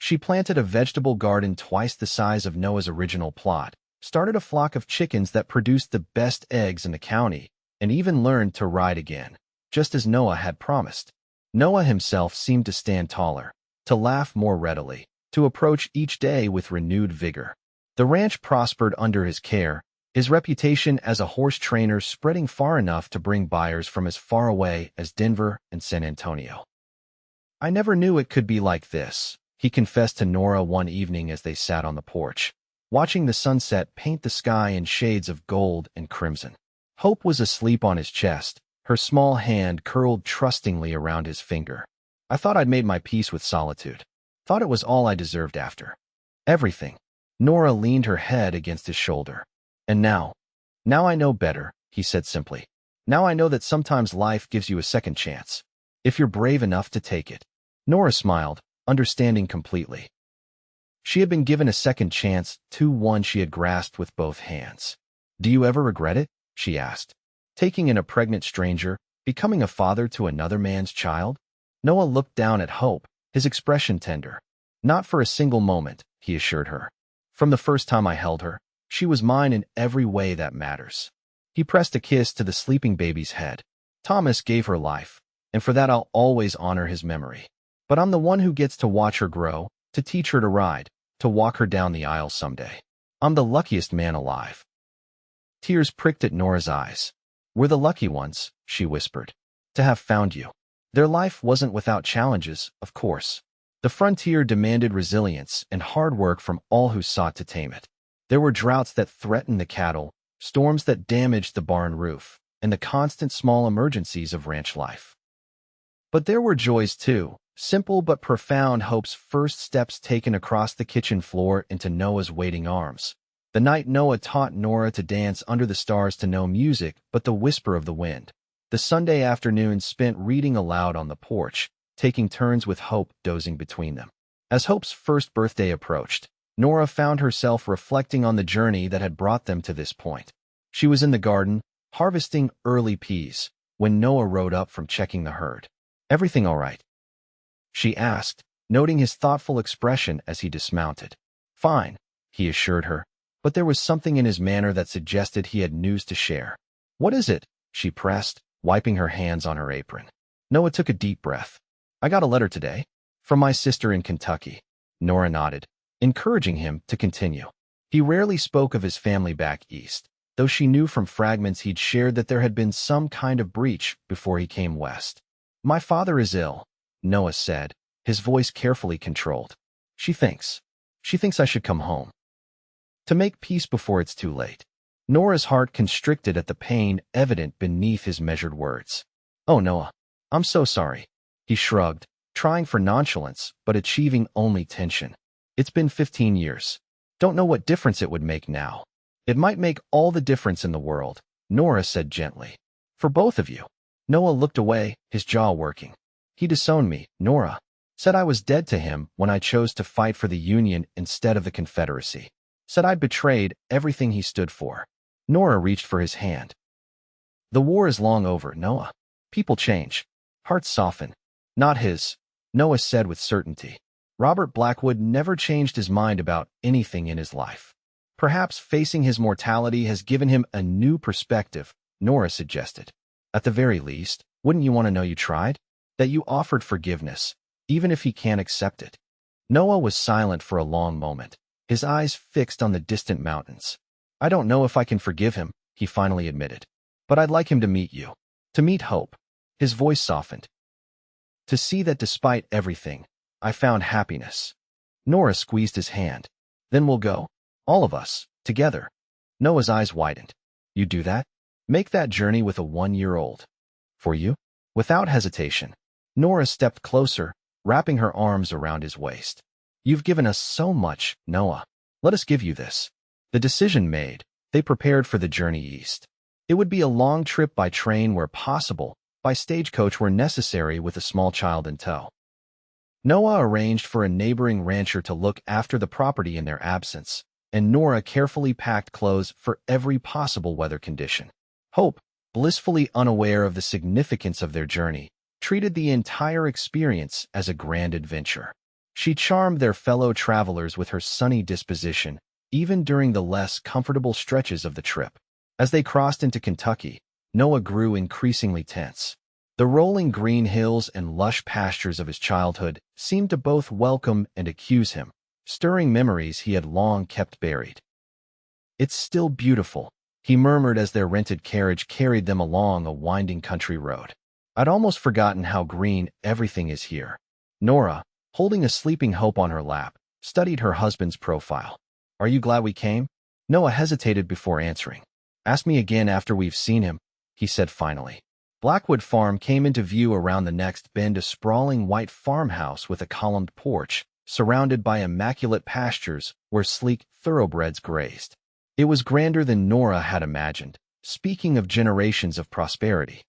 She planted a vegetable garden twice the size of Noah's original plot, started a flock of chickens that produced the best eggs in the county, and even learned to ride again, just as Noah had promised. Noah himself seemed to stand taller, to laugh more readily, to approach each day with renewed vigor. The ranch prospered under his care, his reputation as a horse trainer spreading far enough to bring buyers from as far away as Denver and San Antonio. "I never knew it could be like this," he confessed to Nora one evening as they sat on the porch, watching the sunset paint the sky in shades of gold and crimson. Hope was asleep on his chest, her small hand curled trustingly around his finger. "I thought I'd made my peace with solitude. Thought it was all I deserved after everything." Nora leaned her head against his shoulder. "And now I know better," he said simply. "Now I know that sometimes life gives you a second chance, if you're brave enough to take it." Nora smiled, understanding completely. She had been given a second chance, one she had grasped with both hands. "Do you ever regret it?" she asked. "Taking in a pregnant stranger, becoming a father to another man's child?" Noah looked down at Hope, his expression tender. "Not for a single moment," he assured her. "From the first time I held her, she was mine in every way that matters." He pressed a kiss to the sleeping baby's head. "Thomas gave her life, and for that I'll always honor his memory. But I'm the one who gets to watch her grow, to teach her to ride, to walk her down the aisle someday. I'm the luckiest man alive." Tears pricked at Nora's eyes. "We're the lucky ones," she whispered, "to have found you." Their life wasn't without challenges, of course. The frontier demanded resilience and hard work from all who sought to tame it. There were droughts that threatened the cattle, storms that damaged the barn roof, and the constant small emergencies of ranch life. But there were joys too, simple but profound. Hope's first steps taken across the kitchen floor into Noah's waiting arms. The night Noah taught Nora to dance under the stars to no music but the whisper of the wind. The Sunday afternoon spent reading aloud on the porch, taking turns with Hope dozing between them. As Hope's first birthday approached, Nora found herself reflecting on the journey that had brought them to this point. She was in the garden, harvesting early peas, when Noah rode up from checking the herd. "Everything all right?" she asked, noting his thoughtful expression as he dismounted. "Fine," he assured her, but there was something in his manner that suggested he had news to share. "What is it?" she pressed, wiping her hands on her apron. Noah took a deep breath. "I got a letter today. From my sister in Kentucky." Nora nodded, encouraging him to continue. He rarely spoke of his family back east, though she knew from fragments he'd shared that there had been some kind of breach before he came west. "My father is ill," Noah said, his voice carefully controlled. She thinks I should come home. To make peace before it's too late." Nora's heart constricted at the pain evident beneath his measured words. "Oh, Noah, I'm so sorry." He shrugged, trying for nonchalance but achieving only tension. "It's been 15 years. Don't know what difference it would make now." "It might make all the difference in the world," Nora said gently. "For both of you." Noah looked away, his jaw working. "He disowned me," Nora said. "I was dead to him when I chose to fight for the Union instead of the Confederacy. Said I'd betrayed everything he stood for." Nora reached for his hand. "The war is long over, Noah. People change. Hearts soften." "Not his," Noah said with certainty. "Robert Blackwood never changed his mind about anything in his life. Perhaps facing his mortality has given him a new perspective," Nora suggested. "At the very least, wouldn't you want to know you tried? That you offered forgiveness, even if he can't accept it?" Noah was silent for a long moment, his eyes fixed on the distant mountains. "I don't know if I can forgive him," he finally admitted. "But I'd like him to meet you. To meet Hope." His voice softened. "To see that despite everything, I found happiness." Nora squeezed his hand. "Then we'll go. All of us. Together." Noah's eyes widened. "You do that? Make that journey with a 1-year-old? For you?" Without hesitation, Nora stepped closer, wrapping her arms around his waist. "You've given us so much, Noah. Let us give you this." The decision made, they prepared for the journey east. It would be a long trip by train where possible, by stagecoach where necessary with a small child in tow. Noah arranged for a neighboring rancher to look after the property in their absence, and Nora carefully packed clothes for every possible weather condition. Hope, blissfully unaware of the significance of their journey, treated the entire experience as a grand adventure. She charmed their fellow travelers with her sunny disposition, even during the less comfortable stretches of the trip. As they crossed into Kentucky, Noah grew increasingly tense. The rolling green hills and lush pastures of his childhood seemed to both welcome and accuse him, stirring memories he had long kept buried. "It's still beautiful," he murmured as their rented carriage carried them along a winding country road. "I'd almost forgotten how green everything is here." Nora, holding a sleeping Hope on her lap, studied her husband's profile. "Are you glad we came?" Noah hesitated before answering. "Ask me again after we've seen him," he said finally. Blackwood Farm came into view around the next bend, a sprawling white farmhouse with a columned porch, surrounded by immaculate pastures where sleek thoroughbreds grazed. It was grander than Nora had imagined, speaking of generations of prosperity.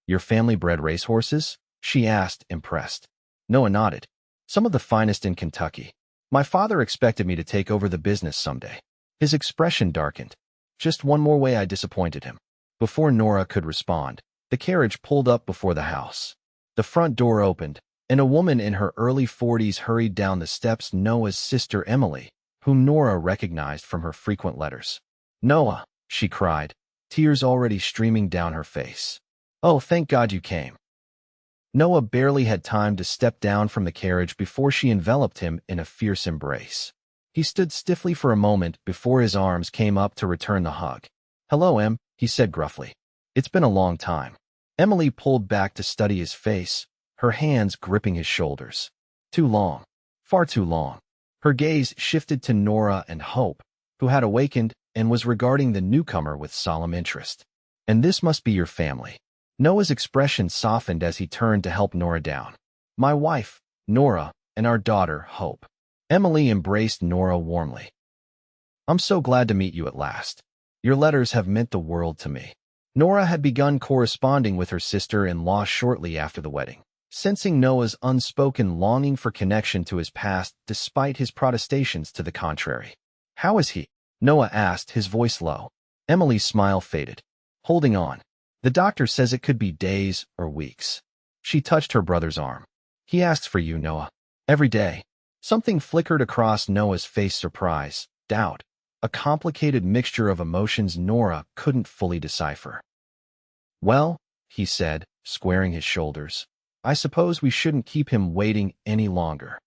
"Your family bred racehorses?" she asked, impressed. Noah nodded. "Some of the finest in Kentucky." My father expected me to take over the business someday. His expression darkened. Just one more way I disappointed him. Before Nora could respond, the carriage pulled up before the house. The front door opened, and a woman in her early 40s hurried down the steps. Noah's sister Emily, whom Nora recognized from her frequent letters. "Noah," she cried, tears already streaming down her face. "Oh, thank God you came." Noah barely had time to step down from the carriage before she enveloped him in a fierce embrace. He stood stiffly for a moment before his arms came up to return the hug. "Hello, Em," he said gruffly. "It's been a long time." Emily pulled back to study his face, her hands gripping his shoulders. Too long. Far too long. Her gaze shifted to Nora and Hope, who had awakened and was regarding the newcomer with solemn interest. "And this must be your family." Noah's expression softened as he turned to help Nora down. "My wife, Nora, and our daughter, Hope." Emily embraced Nora warmly. "I'm so glad to meet you at last. Your letters have meant the world to me." Nora had begun corresponding with her sister-in-law shortly after the wedding, sensing Noah's unspoken longing for connection to his past despite his protestations to the contrary. "How is he?" Noah asked, his voice low. Emily's smile faded. "Holding on. The doctor says it could be days or weeks." She touched her brother's arm. "He asks for you, Noah. Every day." Something flickered across Noah's face: surprise, doubt, a complicated mixture of emotions Nora couldn't fully decipher. "Well," he said, squaring his shoulders, "I suppose we shouldn't keep him waiting any longer."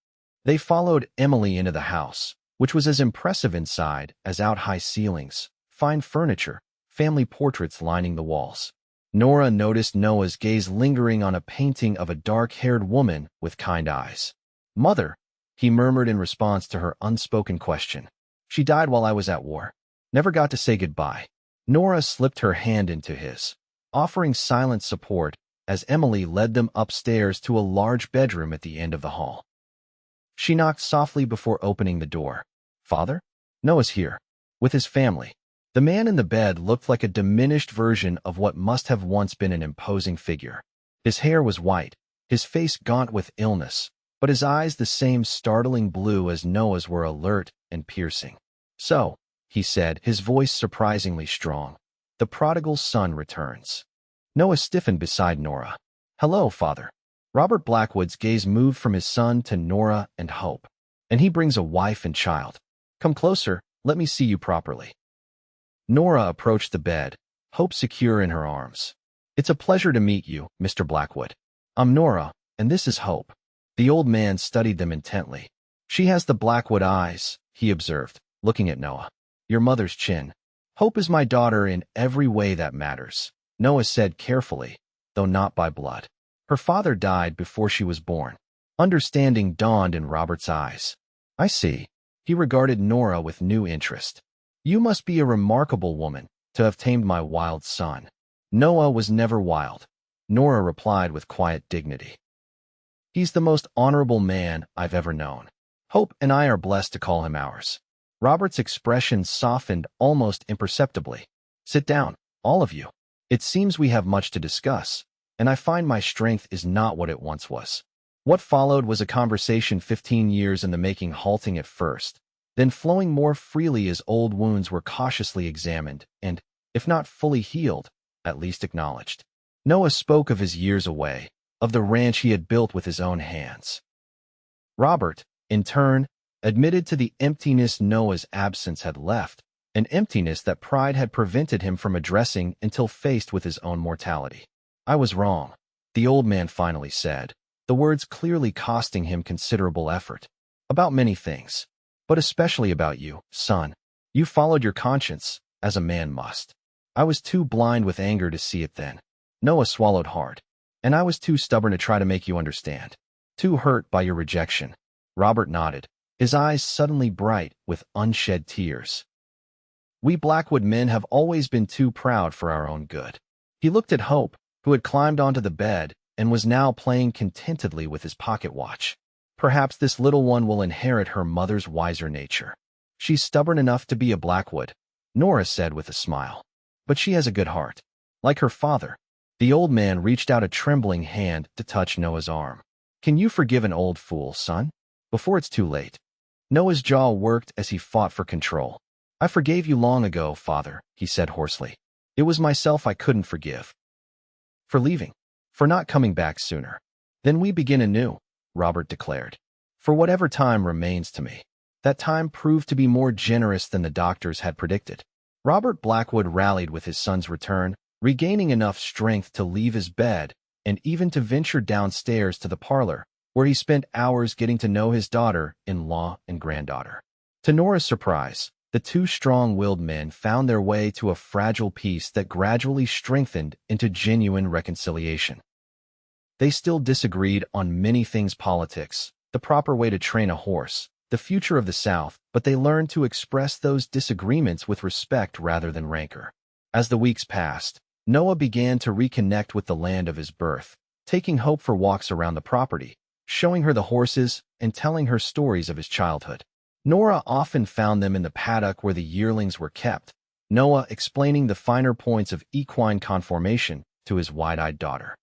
They followed Emily into the house, which was as impressive inside as out: high ceilings, fine furniture, family portraits lining the walls. Nora noticed Noah's gaze lingering on a painting of a dark-haired woman with kind eyes. "Mother," he murmured in response to her unspoken question. "She died while I was at war. Never got to say goodbye." Nora slipped her hand into his, offering silent support as Emily led them upstairs to a large bedroom at the end of the hall. She knocked softly before opening the door. "Father?" "Noah's here. With his family." The man in the bed looked like a diminished version of what must have once been an imposing figure. His hair was white, his face gaunt with illness, but his eyes the same startling blue as Noah's were, alert and piercing. "So," he said, his voice surprisingly strong, "the prodigal son returns." Noah stiffened beside Nora. "Hello, Father." Robert Blackwood's gaze moved from his son to Nora and Hope. "And he brings a wife and child. Come closer, let me see you properly." Nora approached the bed, Hope secure in her arms. "It's a pleasure to meet you, Mr. Blackwood. I'm Nora, and this is Hope." The old man studied them intently. "She has the Blackwood eyes," he observed, looking at Noah. "Your mother's chin. Hope is my daughter in every way that matters," Noah said carefully, though not by blood. "Her father died before she was born." Understanding dawned in Robert's eyes. "I see." He regarded Nora with new interest. "You must be a remarkable woman to have tamed my wild son." "Noah was never wild," Nora replied with quiet dignity. "He's the most honorable man I've ever known. Hope and I are blessed to call him ours." Robert's expression softened almost imperceptibly. "Sit down, all of you. It seems we have much to discuss, and I find my strength is not what it once was." What followed was a conversation 15 years in the making, halting at first, then flowing more freely as old wounds were cautiously examined and, if not fully healed, at least acknowledged. Noah spoke of his years away, of the ranch he had built with his own hands. Robert, in turn, admitted to the emptiness Noah's absence had left, an emptiness that pride had prevented him from addressing until faced with his own mortality. "I was wrong," the old man finally said, the words clearly costing him considerable effort. "About many things, but especially about you, son. You followed your conscience, as a man must. I was too blind with anger to see it then." Noah swallowed hard. "And I was too stubborn to try to make you understand. Too hurt by your rejection." Robert nodded, his eyes suddenly bright with unshed tears. "We Blackwood men have always been too proud for our own good." He looked at Hope, who had climbed onto the bed and was now playing contentedly with his pocket watch. "Perhaps this little one will inherit her mother's wiser nature. She's stubborn enough to be a Blackwood," Nora said with a smile. "But she has a good heart. Like her father." The old man reached out a trembling hand to touch Noah's arm. "Can you forgive an old fool, son? Before it's too late." Noah's jaw worked as he fought for control. I forgave you long ago, Father, he said hoarsely. It was myself I couldn't forgive. For leaving. For not coming back sooner. Then we begin anew, Robert declared. For whatever time remains to me. That time proved to be more generous than the doctors had predicted. Robert Blackwood rallied with his son's return, regaining enough strength to leave his bed and even to venture downstairs to the parlor, where he spent hours getting to know his daughter-in-law and granddaughter. To Nora's surprise, the two strong-willed men found their way to a fragile peace that gradually strengthened into genuine reconciliation. They still disagreed on many things: politics, the proper way to train a horse, the future of the South, but they learned to express those disagreements with respect rather than rancor. As the weeks passed, Noah began to reconnect with the land of his birth, taking Hope for walks around the property, showing her the horses, and telling her stories of his childhood. Nora often found them in the paddock where the yearlings were kept, Noah explaining the finer points of equine conformation to his wide-eyed daughter.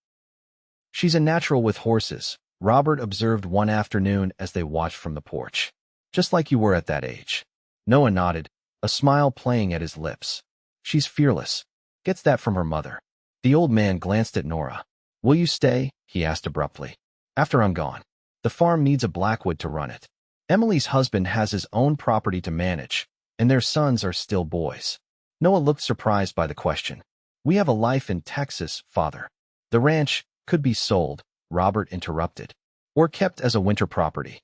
She's a natural with horses, Robert observed one afternoon as they watched from the porch. Just like you were at that age. Noah nodded, a smile playing at his lips. She's fearless. Gets that from her mother. The old man glanced at Nora. Will you stay? He asked abruptly. After I'm gone. The farm needs a Blackwood to run it. Emily's husband has his own property to manage, and their sons are still boys. Noah looked surprised by the question. We have a life in Texas, Father. The ranch could be sold, Robert interrupted, or kept as a winter property.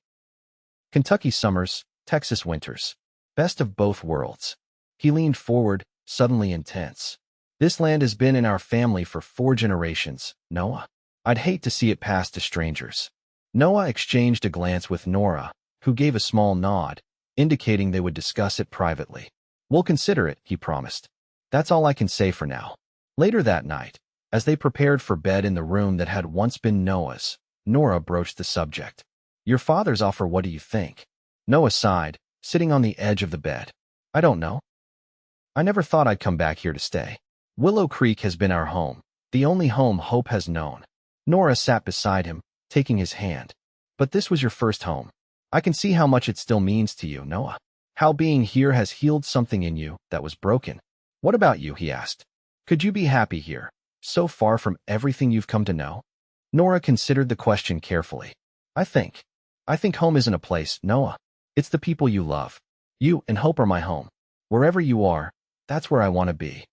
Kentucky summers, Texas winters. Best of both worlds. He leaned forward, suddenly intense. This land has been in our family for 4 generations, Noah. I'd hate to see it pass to strangers. Noah exchanged a glance with Nora, who gave a small nod, indicating they would discuss it privately. We'll consider it, he promised. That's all I can say for now. Later that night, as they prepared for bed in the room that had once been Noah's, Nora broached the subject. Your father's offer, what do you think? Noah sighed, sitting on the edge of the bed. I don't know. I never thought I'd come back here to stay. Willow Creek has been our home, the only home Hope has known. Nora sat beside him, taking his hand. But this was your first home. I can see how much it still means to you, Noah. How being here has healed something in you that was broken. What about you, he asked. Could you be happy here, so far from everything you've come to know? Nora considered the question carefully. I think home isn't a place, Noah. It's the people you love. You and Hope are my home. Wherever you are, that's where I want to be.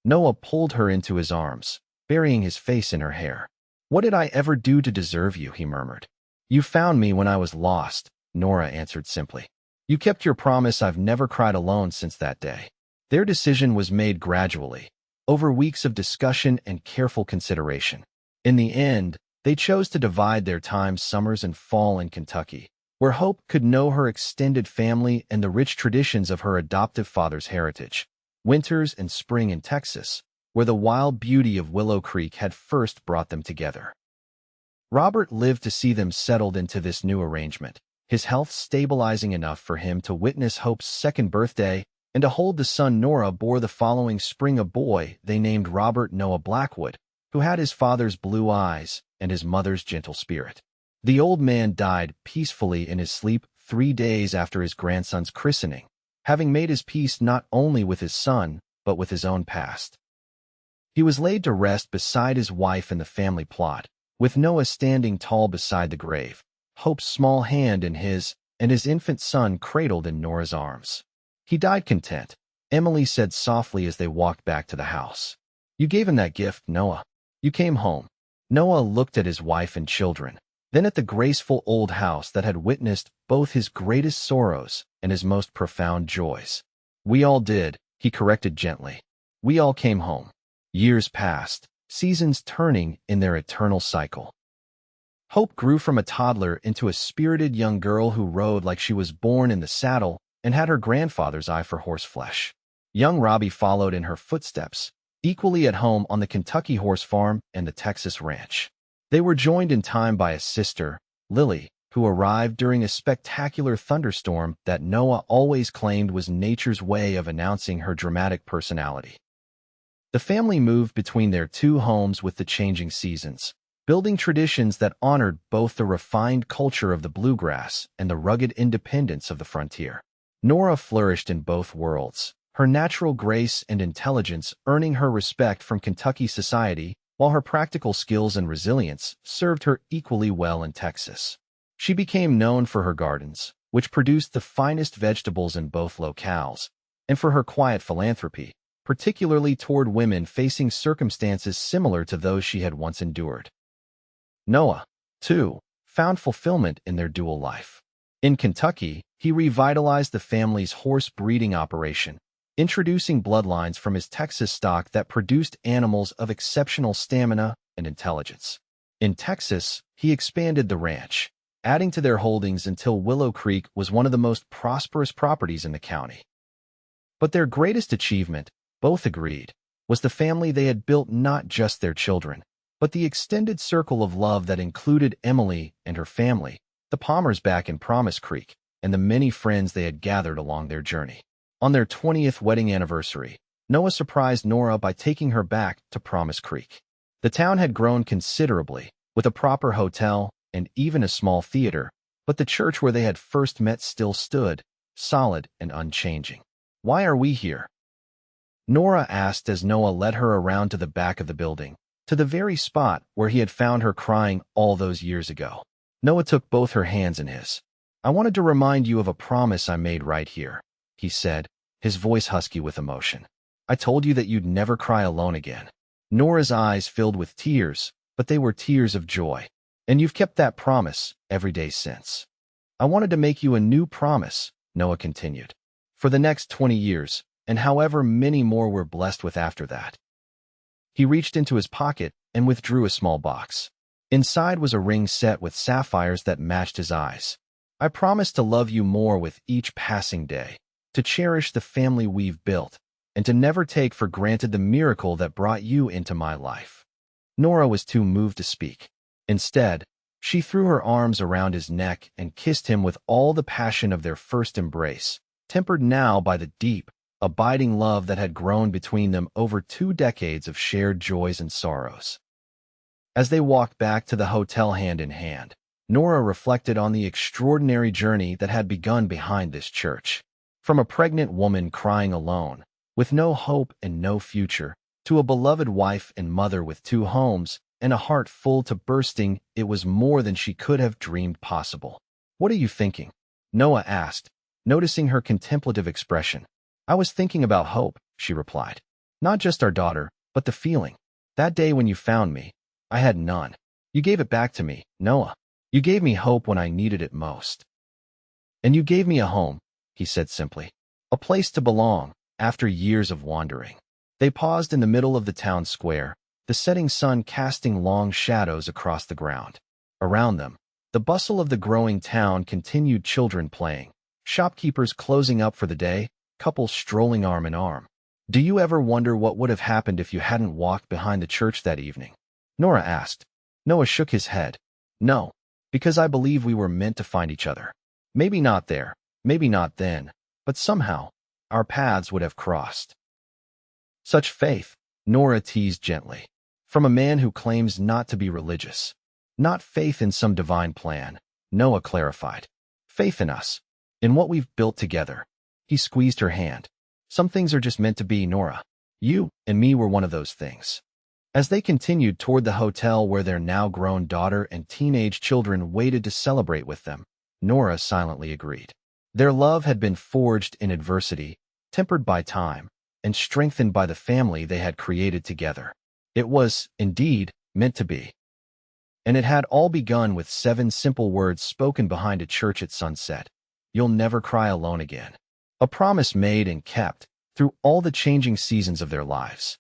Noah pulled her into his arms, burying his face in her hair. What did I ever do to deserve you, he murmured. You found me when I was lost, Nora answered simply. You kept your promise. I've never cried alone since that day. Their decision was made gradually, over weeks of discussion and careful consideration. In the end, they chose to divide their time summers and fall in Kentucky, where Hope could know her extended family and the rich traditions of her adoptive father's heritage. Winters and spring in Texas, where the wild beauty of Willow Creek had first brought them together. Robert lived to see them settled into this new arrangement, his health stabilizing enough for him to witness Hope's 2nd birthday and to hold the son Nora bore the following spring, a boy they named Robert Noah Blackwood, who had his father's blue eyes and his mother's gentle spirit. The old man died peacefully in his sleep 3 days after his grandson's christening, having made his peace not only with his son, but with his own past. He was laid to rest beside his wife in the family plot, with Noah standing tall beside the grave, Hope's small hand in his, and his infant son cradled in Nora's arms. He died content, Emily said softly as they walked back to the house. You gave him that gift, Noah. You came home. Noah looked at his wife and children, then at the graceful old house that had witnessed both his greatest sorrows and his most profound joys. We all did, he corrected gently. We all came home. Years passed, seasons turning in their eternal cycle. Hope grew from a toddler into a spirited young girl who rode like she was born in the saddle and had her grandfather's eye for horseflesh. Young Robbie followed in her footsteps, equally at home on the Kentucky horse farm and the Texas ranch. They were joined in time by a sister, Lily, who arrived during a spectacular thunderstorm that Noah always claimed was nature's way of announcing her dramatic personality. The family moved between their 2 homes with the changing seasons. building traditions that honored both the refined culture of the bluegrass and the rugged independence of the frontier. Nora flourished in both worlds, her natural grace and intelligence earning her respect from Kentucky society, while her practical skills and resilience served her equally well in Texas. She became known for her gardens, which produced the finest vegetables in both locales, and for her quiet philanthropy, particularly toward women facing circumstances similar to those she had once endured. Noah, too, found fulfillment in their dual life. In Kentucky, he revitalized the family's horse breeding operation, introducing bloodlines from his Texas stock that produced animals of exceptional stamina and intelligence. In Texas, he expanded the ranch, adding to their holdings until Willow Creek was one of the most prosperous properties in the county. But their greatest achievement, both agreed, was the family they had built, not just their children, but the extended circle of love that included Emily and her family, the Palmers back in Promise Creek, and the many friends they had gathered along their journey. On their 20th wedding anniversary, Noah surprised Nora by taking her back to Promise Creek. The town had grown considerably, with a proper hotel and even a small theater, but the church where they had first met still stood, solid and unchanging. "Why are we here?" Nora asked as Noah led her around to the back of the building, to the very spot where he had found her crying all those years ago. Noah took both her hands in his. "I wanted to remind you of a promise I made right here," he said, his voice husky with emotion. "I told you that you'd never cry alone again." Nora's eyes filled with tears, but they were tears of joy. "And you've kept that promise every day since." "I wanted to make you a new promise," Noah continued, "for the next 20 years, and however many more we're blessed with after that." He reached into his pocket and withdrew a small box. Inside was a ring set with sapphires that matched his eyes. "I promise to love you more with each passing day, to cherish the family we've built, and to never take for granted the miracle that brought you into my life." Nora was too moved to speak. Instead, she threw her arms around his neck and kissed him with all the passion of their first embrace, tempered now by the deep, abiding love that had grown between them over 2 decades of shared joys and sorrows. As they walked back to the hotel hand in hand, Nora reflected on the extraordinary journey that had begun behind this church. From a pregnant woman crying alone, with no hope and no future, to a beloved wife and mother with 2 homes and a heart full to bursting, it was more than she could have dreamed possible. "What are you thinking?" Noah asked, noticing her contemplative expression. "I was thinking about hope," she replied. "Not just our daughter, but the feeling. That day when you found me, I had none. You gave it back to me, Noah. You gave me hope when I needed it most. And you gave me a home," he said simply. "A place to belong, after years of wandering." They paused in the middle of the town square, the setting sun casting long shadows across the ground. Around them, the bustle of the growing town continued, children playing, shopkeepers closing up for the day, couples strolling arm in arm. "Do you ever wonder what would have happened if you hadn't walked behind the church that evening?" Nora asked. Noah shook his head. "No, because I believe we were meant to find each other. Maybe not there, maybe not then, but somehow, our paths would have crossed." "Such faith," Nora teased gently, from a man who claims not to be religious. "Not faith in some divine plan," Noah clarified. "Faith in us, in what we've built together." He squeezed her hand. "Some things are just meant to be, Nora. You and me were one of those things." As they continued toward the hotel where their now-grown daughter and teenage children waited to celebrate with them, Nora silently agreed. Their love had been forged in adversity, tempered by time, and strengthened by the family they had created together. It was, indeed, meant to be. And it had all begun with 7 simple words spoken behind a church at sunset. "You'll never cry alone again." A promise made and kept through all the changing seasons of their lives.